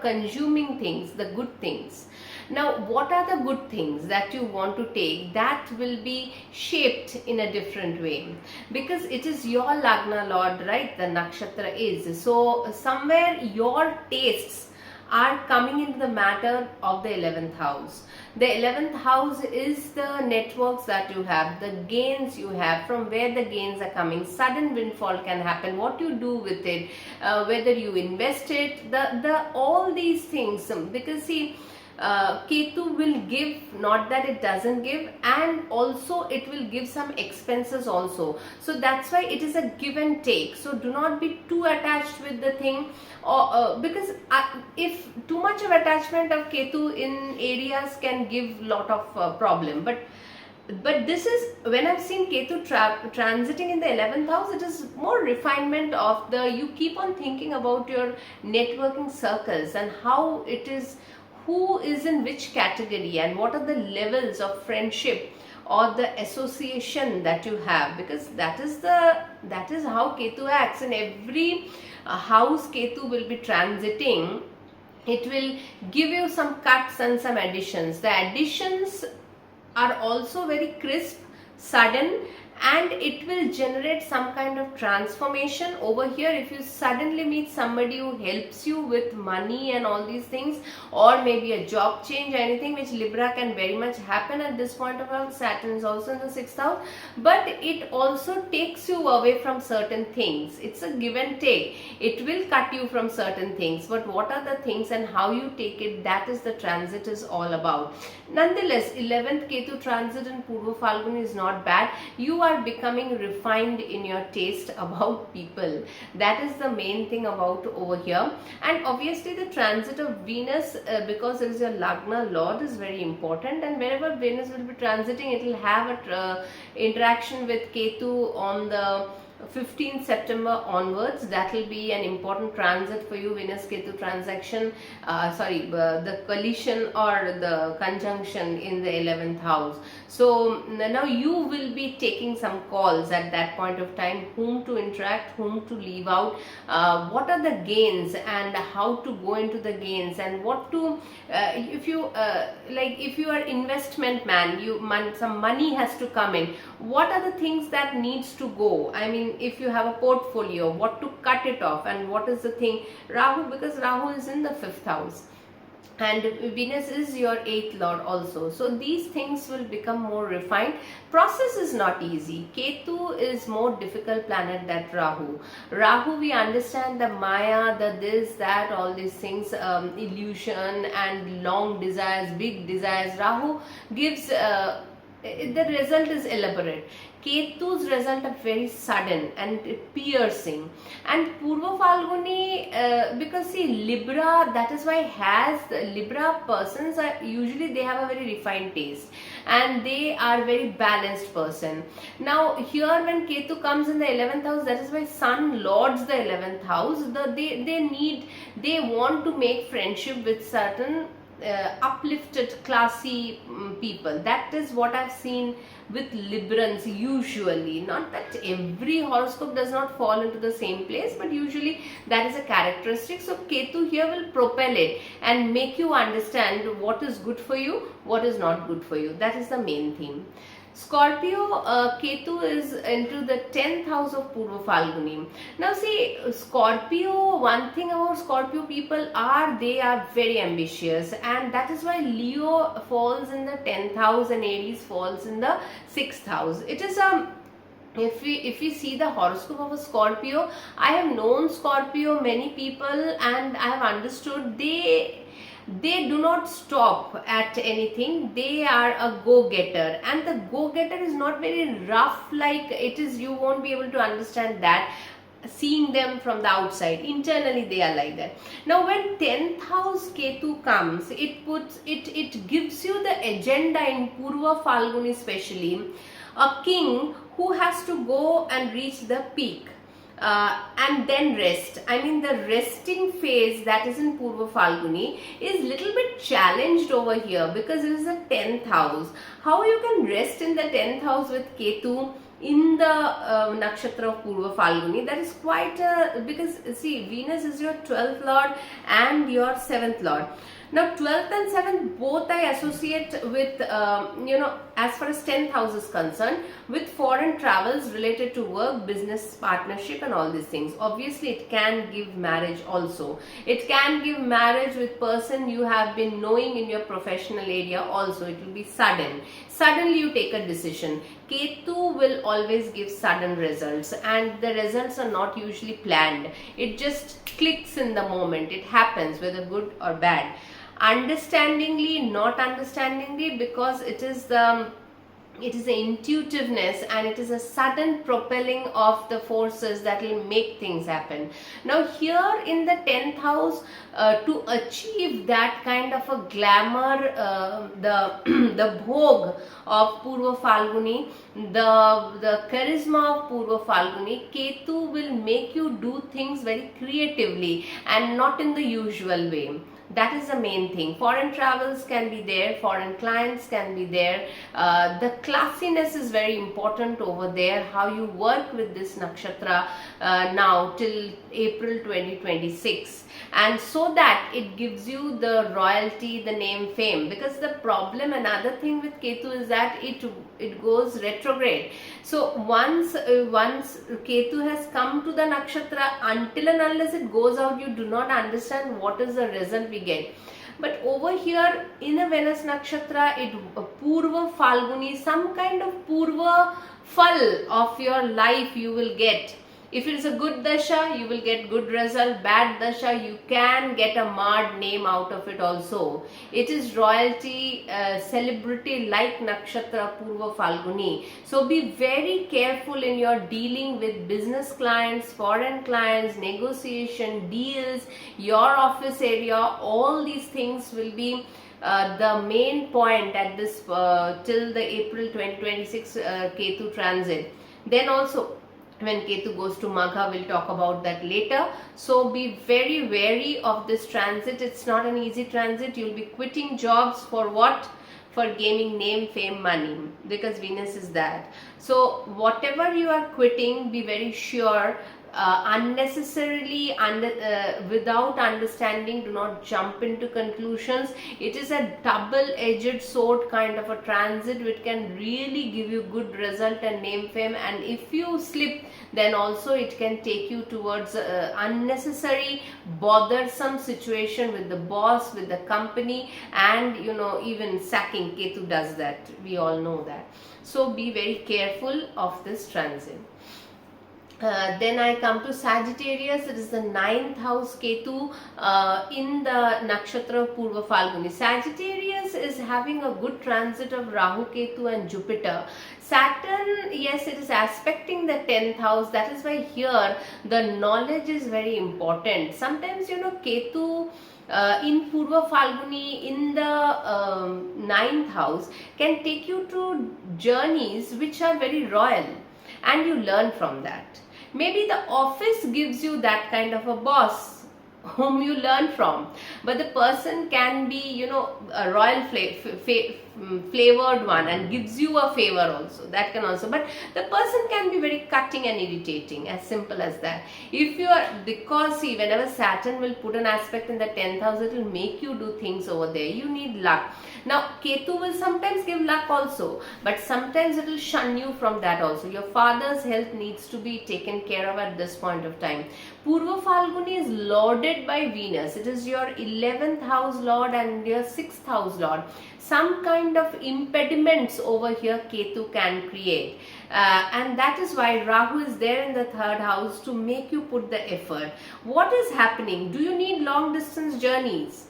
consuming things, the good things. Now what are the good things that you want to take? That will be shaped in a different way, because it is your Lagna Lord, right? The nakshatra is. So somewhere your tastes are coming into the matter of the 11th house. The 11th house is the networks that you have, the gains you have, from where the gains are coming. Sudden windfall can happen, what you do with it, whether you invest it, all these things. Because see, Ketu will give, not that it doesn't give, and also it will give some expenses also. So that's why it is a give and take. So do not be too attached with the thing, or because if too much of attachment of Ketu in Aries can give lot of problem. But this is, when I've seen Ketu transiting in the 11th house, it is more refinement of the, you keep on thinking about your networking circles and how it is, who is in which category and what are the levels of friendship or the association that you have, because that is how Ketu acts. In every house Ketu will be transiting, it will give you some cuts and some additions. The additions are also very crisp, sudden, and it will generate some kind of transformation over here. If you suddenly meet somebody who helps you with money and all these things, or maybe a job change, anything which Libra can very much happen at this point of time. Saturn is also in the 6th house, but it also takes you away from certain things. It's a give and take. It will cut you from certain things, but what are the things and how you take it, that is the transit is all about. Nonetheless, 11th Ketu transit in Purvaphalguni is not bad. You are becoming refined in your taste about people. That is the main thing about over here. And obviously the transit of Venus, because it is your Lagna Lord, is very important, and wherever Venus will be transiting, it will have a interaction with Ketu on the 15th September onwards. That will be an important transit for you, Venus Ketu transaction, the collision or the conjunction in the 11th house. So now you will be taking some calls at that point of time, whom to interact, whom to leave out, what are the gains and how to go into the gains, and what to, if you if you are investment man, some money has to come in, what are the things that needs to go. I mean, if you have a portfolio, what to cut it off, and what is the thing. Rahu, because Rahu is in the 5th house and Venus is your 8th lord also, so these things will become more refined. Process is not easy. Ketu is more difficult planet than Rahu, we understand the Maya, the this, that, all these things, illusion and long desires, big desires. Rahu gives the result is elaborate. Ketu's result are very sudden and piercing. And Purvaphalguni, because see, Libra, that is why Libra persons are usually, they have a very refined taste and they are very balanced person. Now here when Ketu comes in the 11th house, that is why Sun lords the 11th house. They want to make friendship with certain uplifted, classy people. That is what I've seen with Librans usually. Not that every horoscope does not fall into the same place, but usually that is a characteristic. So Ketu here will propel it and make you understand what is good for you, what is not good for you. That is the main theme. Scorpio, Ketu is into the 10th house of Purvaphalguni. Now see, Scorpio, one thing about Scorpio people are, they are very ambitious, and that is why Leo falls in the 10th house and Aries falls in the 6th house. It is if we see the horoscope of a Scorpio, I have known Scorpio, many people, and I have understood they do not stop at anything. They are a go-getter, and the go-getter is not very rough like it is. You won't be able to understand that seeing them from the outside. Internally they are like that. Now when 10th house Ketu comes, it gives you the agenda in Purvaphalguni, especially a king who has to go and reach the peak. And then rest. I mean, the resting phase that is in Purvaphalguni is little bit challenged over here because it is the 10th house. How you can rest in the 10th house with Ketu in the nakshatra of Purvaphalguni? That is quite because see, Venus is your 12th lord and your 7th lord. Now 12th and 7th both I associate with, as far as 10th house is concerned, with foreign travels related to work, business, partnership and all these things. Obviously it can give marriage also. It can give marriage with person you have been knowing in your professional area also. It will be sudden. Suddenly you take a decision. Ketu will always give sudden results, and the results are not usually planned. It just clicks in the moment. It happens whether good or bad. Understandingly, not understandingly, because it is the intuitiveness and it is a sudden propelling of the forces that will make things happen. Now here in the 10th house, to achieve that kind of a glamour, the bhog of Purvaphalguni, the charisma of Purvaphalguni, Ketu will make you do things very creatively and not in the usual way. That is the main thing. Foreign travels can be there, foreign clients can be there. The classiness is very important over there, how you work with this nakshatra now till April 2026, and so that it gives you the royalty, the name, fame. Because the problem, another thing with Ketu is that it goes retrograde. So once Ketu has come to the nakshatra, until and unless it goes out, you do not understand what is the result we get. But over here in a Venus nakshatra, it Purvaphalguni, some kind of Purva phal of your life you will get. If it is a good dasha, you will get good result. Bad dasha, you can get a marred name out of it also. It is royalty, celebrity like nakshatra Purvaphalguni. So be very careful in your dealing with business clients, foreign clients, negotiation, deals, your office area. All these things will be the main point at this till the April 2026 Ketu transit. Then also, when Ketu goes to Magha, we'll talk about that later. So be very wary of this transit. It's not an easy transit. You'll be quitting jobs for what? For gaining name, fame, money, because Venus is that. So whatever you are quitting, be very sure. Unnecessarily, without understanding, do not jump into conclusions. It is a double-edged sword kind of a transit which can really give you good result and name, fame, and if you slip, then also it can take you towards unnecessary bothersome situation with the boss, with the company, and even sacking. Ketu does that, we all know that. So be very careful of this transit. Then I come to Sagittarius. It is the 9th house Ketu in the nakshatra Purvaphalguni. Sagittarius is having a good transit of Rahu, Ketu and Jupiter. Saturn, yes, it is aspecting the 10th house. That is why here the knowledge is very important. Sometimes Ketu in Purvaphalguni in the 9th house can take you to journeys which are very royal, and you learn from that. Maybe the office gives you that kind of a boss whom you learn from, but the person can be a royal flavored one and gives you a favor also. That can also, but the person can be very cutting and irritating, as simple as that. If you are, because see, whenever Saturn will put an aspect in the 10th house, it will make you do things over there. You need luck. Now Ketu will sometimes give luck also, but sometimes it will shun you from that also. Your father's health needs to be taken care of at this point of time. Purvaphalguni is lorded by Venus. It is your 11th house lord and your 6th house lord. Some kind of impediments over here Ketu can create, and that is why Rahu is there in the 3rd house to make you put the effort. What is happening? Do you need long distance journeys?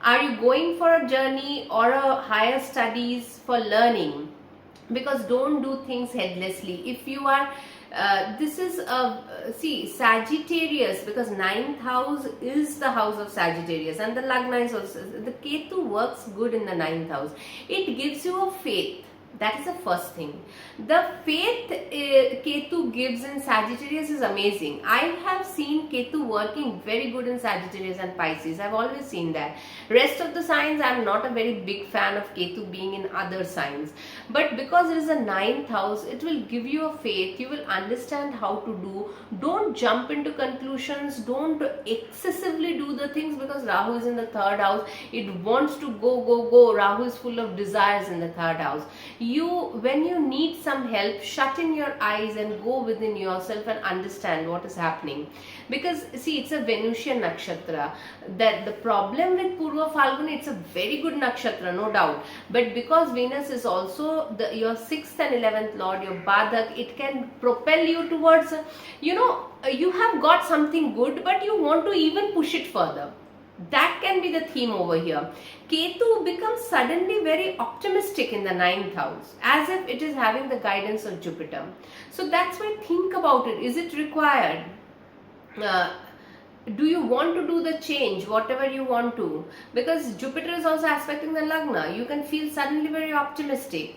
Are you going for a journey or a higher studies for learning? Because don't do things headlessly. If you are this is a Sagittarius, because 9th house is the house of Sagittarius and the Lagna is also, the Ketu works good in the 9th house. It gives you a faith. That is the first thing. The faith Ketu gives in Sagittarius is amazing. I have seen Ketu working very good in Sagittarius and Pisces. I've always seen that. Rest of the signs, I'm not a very big fan of Ketu being in other signs. But because it is a 9th house, it will give you a faith. You will understand how to do. Don't jump into conclusions. Don't excessively do the things, because Rahu is in the 3rd house. It wants to go. Rahu is full of desires in the 3rd house. When you need some help, shut in your eyes and go within yourself and understand what is happening. Because see, it's a Venusian nakshatra. That the problem with Purvaphalguni, it's a very good nakshatra, no doubt. But because Venus is also your 6th and 11th lord, your Badak, it can propel you towards, you have got something good, but you want to even push it further. That can be the theme over here. Ketu becomes suddenly very optimistic in the 9th house, as if it is having the guidance of Jupiter. So that's why think about it. Is it required? Do you want to do the change, whatever you want to? Because Jupiter is also aspecting the Lagna. You can feel suddenly very optimistic.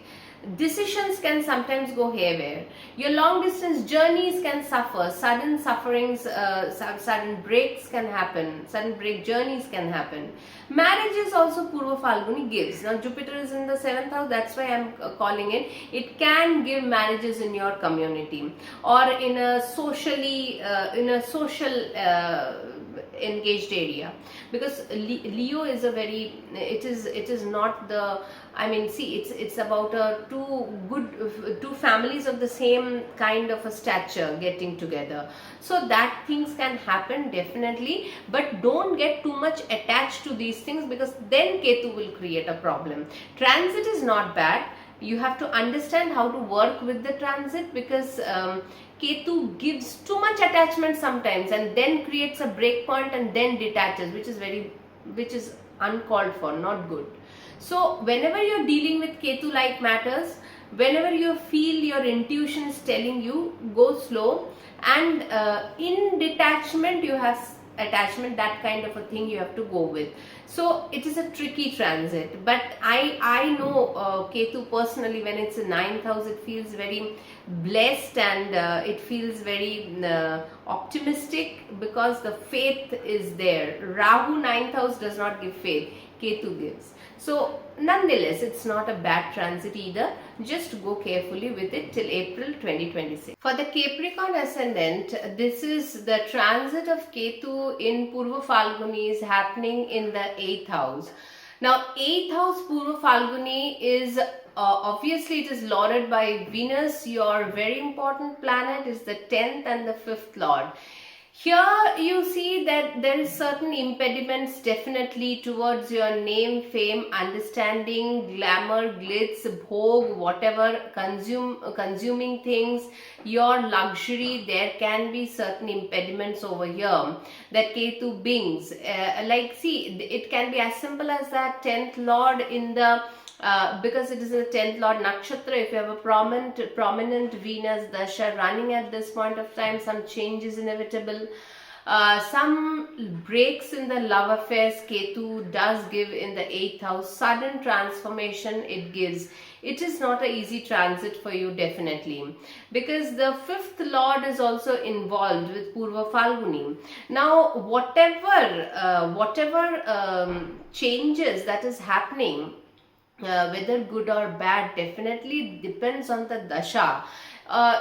Decisions can sometimes go haywire. Your long distance journeys can suffer. Sudden sufferings, sudden breaks can happen. Sudden break journeys can happen. Marriages also Purvaphalguni gives. Now Jupiter is in the 7th house. That's why I'm calling it. It can give marriages in your community or in a socially engaged area, because Leo is a very, it is not the, I mean, see, it's about two families of the same kind of a stature getting together. So that things can happen definitely, but don't get too much attached to these things, because then Ketu will create a problem. Transit is not bad. You have to understand how to work with the transit, because Ketu gives too much attachment sometimes and then creates a break point and then detaches, which is uncalled for, not good. So whenever you're dealing with Ketu-like matters, whenever you feel your intuition is telling you, go slow, and in detachment you have attachment, that kind of a thing you have to go with. So it is a tricky transit, but I know Ketu personally, when it's in 9th house, it feels very blessed and it feels very optimistic, because the faith is there. Rahu 9th house does not give faith, Ketu gives. So nonetheless, it's not a bad transit either. Just go carefully with it till April 2026. For the Capricorn ascendant, this is the transit of Ketu in Purvaphalguni is happening in the 8th house. Now 8th house Purvaphalguni is obviously it is lorded by Venus. Your very important planet is the 10th and the 5th lord. Here you see that there is certain impediments definitely towards your name, fame, understanding, glamour, glitz, bhog, whatever, consuming things, your luxury. There can be certain impediments over here that Ketu brings. Like see, it can be as simple as that 10th lord in the because it is a 10th lord nakshatra. If you have a prominent Venus dasha running at this point of time, some change is inevitable. Some breaks in the love affairs Ketu does give in the 8th house. Sudden transformation it gives. It is not an easy transit for you definitely, because the 5th lord is also involved with Purvaphalguni. Now whatever changes that is happening, whether good or bad, definitely depends on the dasha.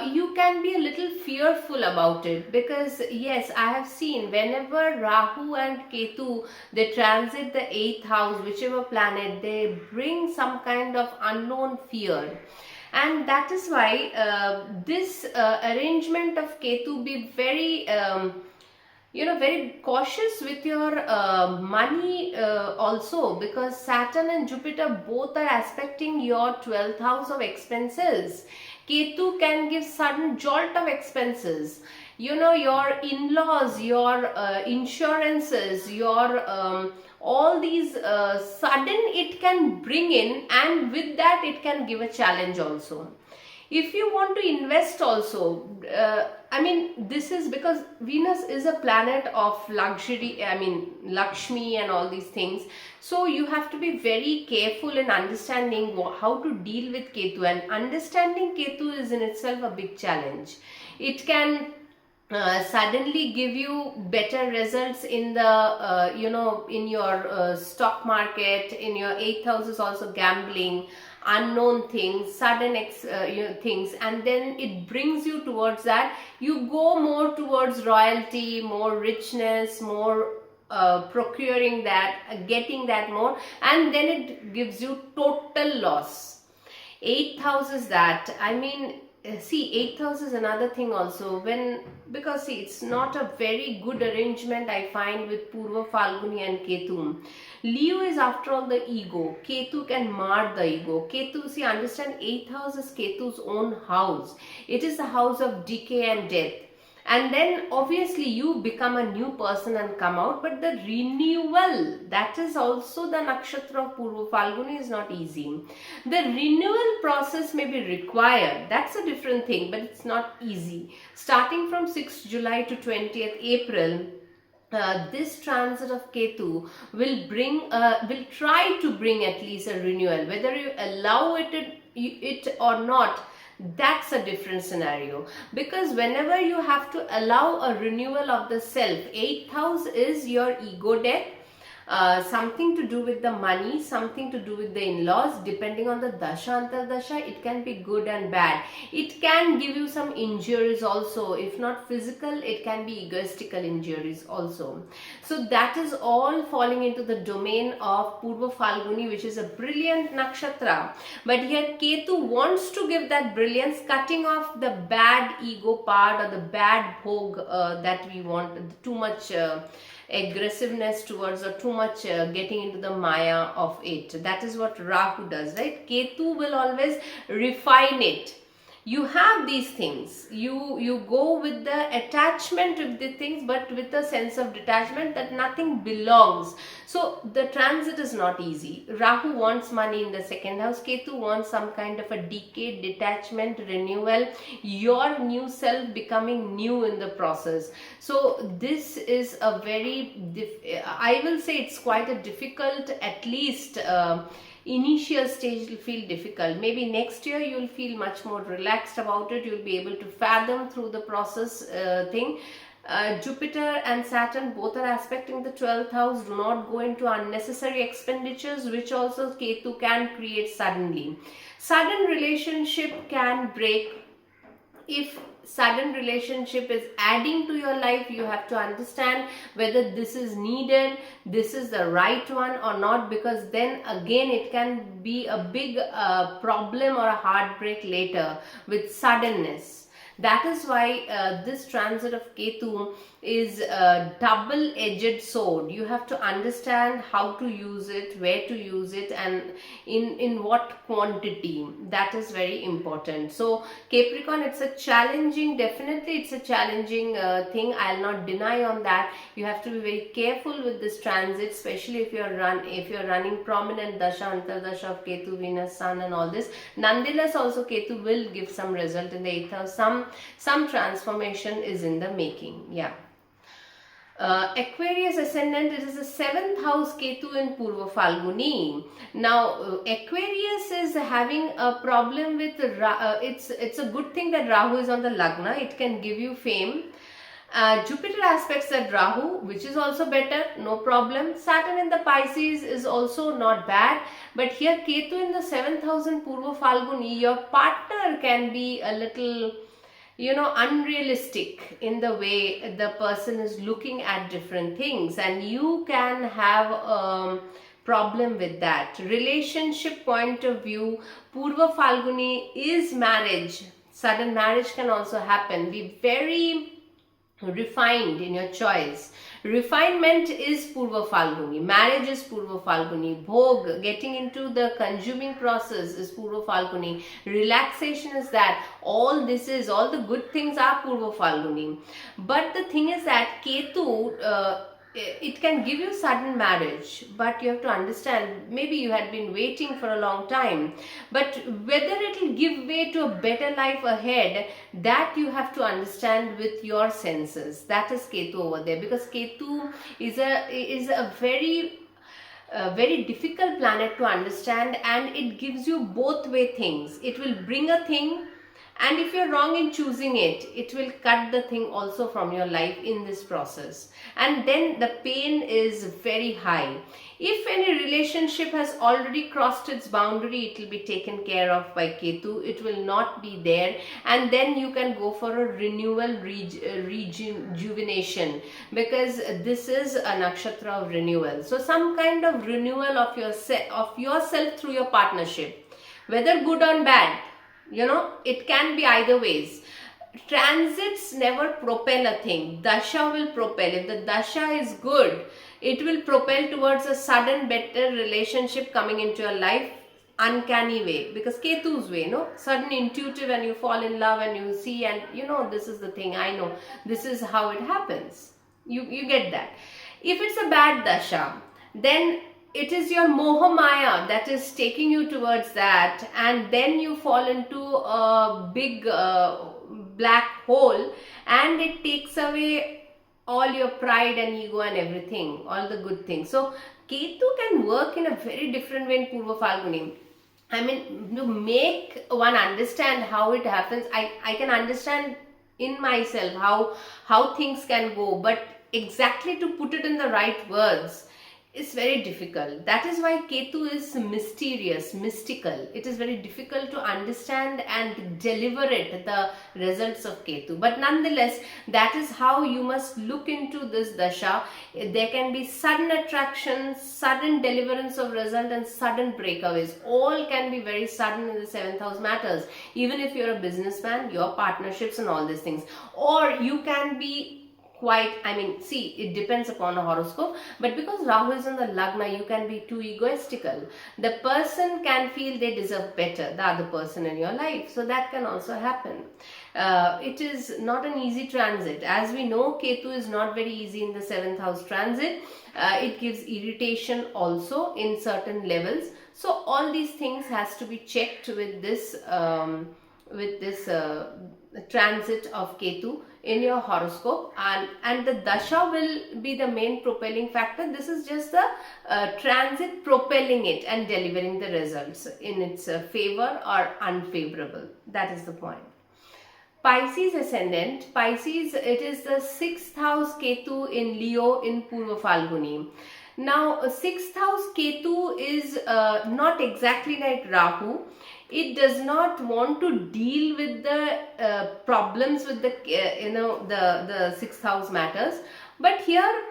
You can be a little fearful about it, because yes, I have seen whenever Rahu and Ketu, they transit the 8th house, whichever planet, they bring some kind of unknown fear. And that is why this arrangement of Ketu, be very very cautious with your money also, because Saturn and Jupiter both are aspecting your 12th house of expenses. Ketu can give sudden jolt of expenses. Your in-laws, your insurances, your all these sudden it can bring in, and with that it can give a challenge also. If you want to invest also, I mean, this is because Venus is a planet of luxury, I mean Lakshmi and all these things. So you have to be very careful in understanding how to deal with Ketu, and understanding Ketu is in itself a big challenge. It can suddenly give you better results in the in your stock market. In your 8th house is also gambling, unknown things, sudden things, and then it brings you towards that. You go more towards royalty, more richness, more procuring that, getting that more, and then it gives you total loss. 8th house is that, I mean, see, 8th house is another thing also, because see, it's not a very good arrangement I find with Purvaphalguni and Ketu. Leo is after all the ego. Ketu can mar the ego. Ketu, see, understand, 8th house is Ketu's own house. It is the house of decay and death. And then obviously you become a new person and come out, but the renewal, that is also the nakshatra of Purvaphalguni, is not easy. The renewal process may be required, that's a different thing, but it's not easy. Starting from 6th July to 20th April, this transit of Ketu will try to bring at least a renewal. Whether you allow it or not, that's a different scenario, because whenever you have to allow a renewal of the self, 8th house is your ego deck, something to do with the money, something to do with the in-laws. Depending on the dasha antardasha, it can be good and bad. It can give you some injuries also. If not physical, it can be egoistical injuries also. So that is all falling into the domain of Purvaphalguni, which is a brilliant nakshatra. But here Ketu wants to give that brilliance, cutting off the bad ego part, or the bad bhog that we want, too much aggressiveness towards, or too much getting into the maya of it. That is what Rahu does, right? Ketu will always refine it. You have these things, you go with the attachment of the things, but with a sense of detachment that nothing belongs. So the transit is not easy. Rahu wants money in the 2nd house. Ketu wants some kind of a decay, detachment, renewal, your new self becoming new in the process. So this is a very, I will say it's quite a difficult, at least initial stage will feel difficult. Maybe next year you'll feel much more relaxed about it. You'll be able to fathom through the process thing. Jupiter and Saturn both are aspecting the 12th house. Do not go into unnecessary expenditures, which also Ketu can create suddenly. Sudden relationship can break. If sudden relationship is adding to your life, you have to understand whether this is needed, this is the right one or not, because then again it can be a big problem or a heartbreak later with suddenness. That is why this transit of Ketu is a double-edged sword. You have to understand how to use it, where to use it, and in what quantity. That is very important. So Capricorn, it's a challenging, definitely it's a challenging thing. I'll not deny on that. You have to be very careful with this transit, especially if you're running prominent dasha antardasha of Ketu, Venus, Sun and all this. Nonetheless, also Ketu will give some result in the 8th house. Some transformation is in the making. Yeah. Aquarius ascendant, it is the 7th house Ketu in Purvaphalguni. Now Aquarius is having a problem with it's a good thing that Rahu is on the Lagna. It can give you fame. Jupiter aspects at Rahu, which is also better, no problem. Saturn in the Pisces is also not bad, but here Ketu in the 7th house in Purvaphalguni, your partner can be a little, unrealistic in the way the person is looking at different things, and you can have a problem with that. Relationship point of view, Purvaphalguni is marriage. Sudden marriage can also happen. Be very refined in your choice. Refinement is Purvaphalguni, marriage is Purvaphalguni, bhog, getting into the consuming process is Purvaphalguni, relaxation is that. All the good things are Purvaphalguni. But the thing is that Ketu it can give you sudden marriage, but you have to understand, maybe you had been waiting for a long time, but whether it will give way to a better life ahead, that you have to understand with your senses. That is Ketu over there, because Ketu is a very difficult planet to understand, and it gives you both way things. It will bring a thing, and if you're wrong in choosing it, it will cut the thing also from your life in this process, and then the pain is very high. If any relationship has already crossed its boundary, it will be taken care of by Ketu. It will not be there, and then you can go for a renewal, rejuvenation, because this is a nakshatra of renewal. So some kind of renewal of yourself through your partnership, whether good or bad. It can be either ways. Transits never propel a thing. Dasha will propel. If the dasha is good, it will propel towards a sudden better relationship coming into your life, uncanny way, because Ketu's way, sudden intuitive, and you fall in love and you see, and this is the thing, I know this is how it happens. You get that. If it's a bad dasha, then it is your moha maya that is taking you towards that, and then you fall into a big black hole, and it takes away all your pride and ego and everything, all the good things. So Ketu can work in a very different way in Purvaphalguni. I mean, to make one understand how it happens, I can understand in myself how things can go, but exactly to put it in the right words, it's very difficult. That is why Ketu is mysterious, mystical. It is very difficult to understand and deliver the results of Ketu. But nonetheless, that is how you must look into this dasha. There can be sudden attraction, sudden deliverance of result, and sudden breakaways. All can be very sudden in the 7th house matters. Even if you're a businessman, your partnerships and all these things. Or you can be it depends upon a horoscope, but because Rahu is in the Lagna, you can be too egoistical. The person can feel they deserve better, the other person in your life. So that can also happen. It is not an easy transit. As we know, Ketu is not very easy in the 7th house transit. It gives irritation also in certain levels. So all these things has to be checked with this transit of Ketu in your horoscope, and the dasha will be the main propelling factor. This is just the transit propelling it and delivering the results in its favor or unfavorable. That is the point. Pisces ascendant. Pisces, it is the 6th house Ketu in Leo in Purvaphalguni. Now 6th house Ketu is not exactly like Rahu. It does not want to deal with the problems with the the 6th house matters, but here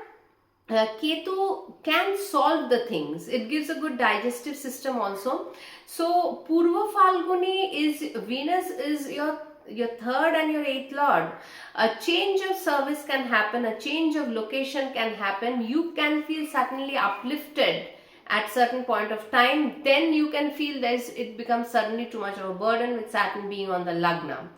Ketu can solve the things. It gives a good digestive system also. So Purvaphalguni is, Venus is your 3rd and your 8th lord. A change of service can happen, a change of location can happen. You can feel suddenly uplifted at certain point of time. Then you can feel it becomes suddenly too much of a burden, with Saturn being on the Lagna.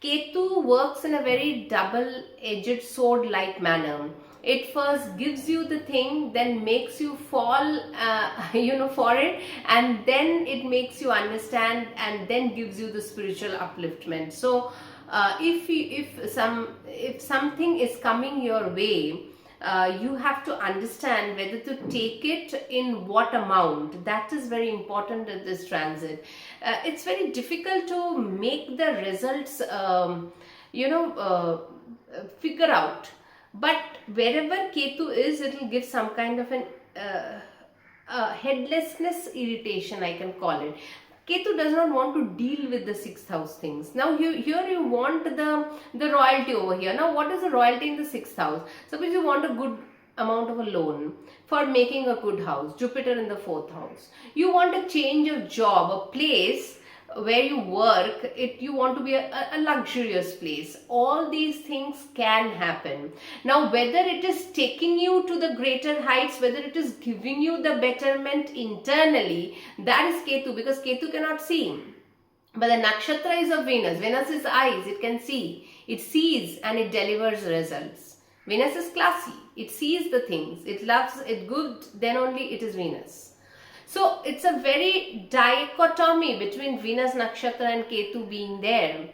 Ketu works in a very double-edged sword-like manner. It first gives you the thing, then makes you fall for it, and then it makes you understand, and then gives you the spiritual upliftment. So if something is coming your way, you have to understand whether to take it in what amount. That is very important in this transit. It's very difficult to make the results figure out, but wherever Ketu is, it will give some kind of an headlessness irritation, I can call it. Ketu does not want to deal with the 6th house things. Now here you want the royalty over here. Now what is the royalty in the 6th house? Suppose you want a good amount of a loan for making a good house. Jupiter in the 4th house. You want a change of job, a place where you work, you want to be a luxurious place. All these things can happen. Now whether it is taking you to the greater heights, whether it is giving you the betterment internally, that is Ketu, because Ketu cannot see. But the nakshatra is of Venus. Venus is eyes, it can see. It sees and it delivers results. Venus is classy. It sees the things. It loves it good. Then only it is Venus. So it's a very dichotomy between Venus nakshatra and Ketu being there.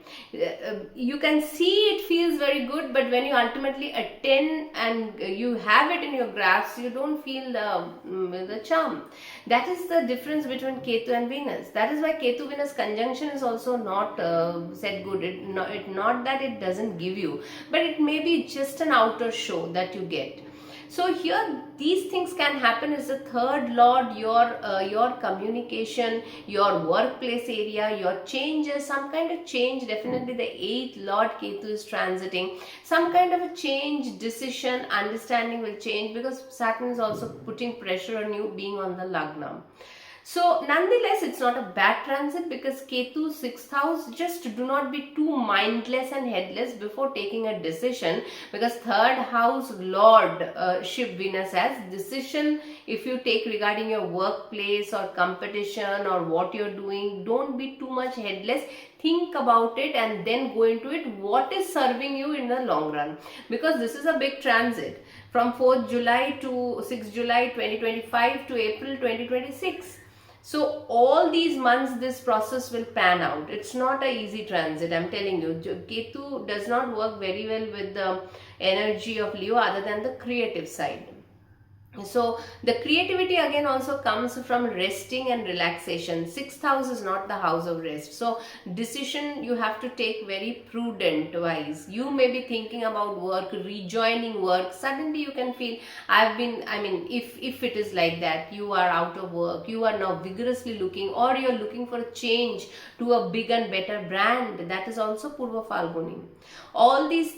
You can see it feels very good, but when you ultimately attend and you have it in your graphs, you don't feel the charm. That is the difference between Ketu and Venus. That is why Ketu Venus conjunction is also not said good. Not that it doesn't give you, but it may be just an outer show that you get. So here these things can happen. Is the third lord your communication, your workplace area, your changes, some kind of change. Definitely the eighth lord Ketu is transiting. Some kind of a change, decision, understanding will change, because Saturn is also putting pressure on you being on the Lagna. So nonetheless, it's not a bad transit, because Ketu 6th house, just do not be too mindless and headless before taking a decision, because 3rd house lordship Venus as decision. If you take regarding your workplace or competition or what you're doing, don't be too much headless. Think about it and then go into it. What is serving you in the long run? Because this is a big transit from 4th July to 6th July 2025 to April 2026. So all these months this process will pan out. It's not an easy transit, I'm telling you. Ketu does not work very well with the energy of Leo other than the creative side. So the creativity again also comes from resting and relaxation. 6th house is not the house of rest. So decision you have to take very prudent wise. You may be thinking about work, rejoining work. Suddenly you can feel if it is like that, you are out of work, you are now vigorously looking, or you are looking for a change to a big and better brand. That is also Purvaphalguni. All these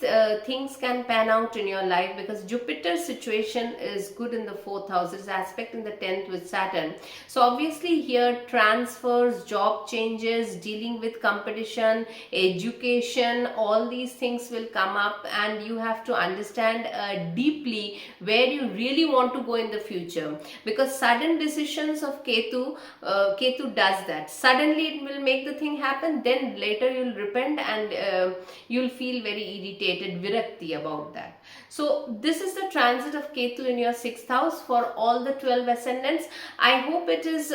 things can pan out in your life, because Jupiter's situation is good in the 4th house. It is aspect in the 10th with Saturn. So obviously here transfers, job changes, dealing with competition, education, all these things will come up, and you have to understand deeply where you really want to go in the future, because sudden decisions of Ketu does that. Suddenly it will make the thing happen, then later you'll repent and you'll feel very irritated, virakti about that. So this is the transit of Ketu in your 6th house for all the 12 ascendants. I hope it is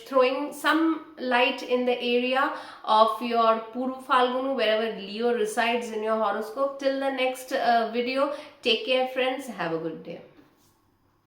throwing some light in the area of your Purvaphalguni, wherever Leo resides in your horoscope. Till the next video, take care friends, have a good day.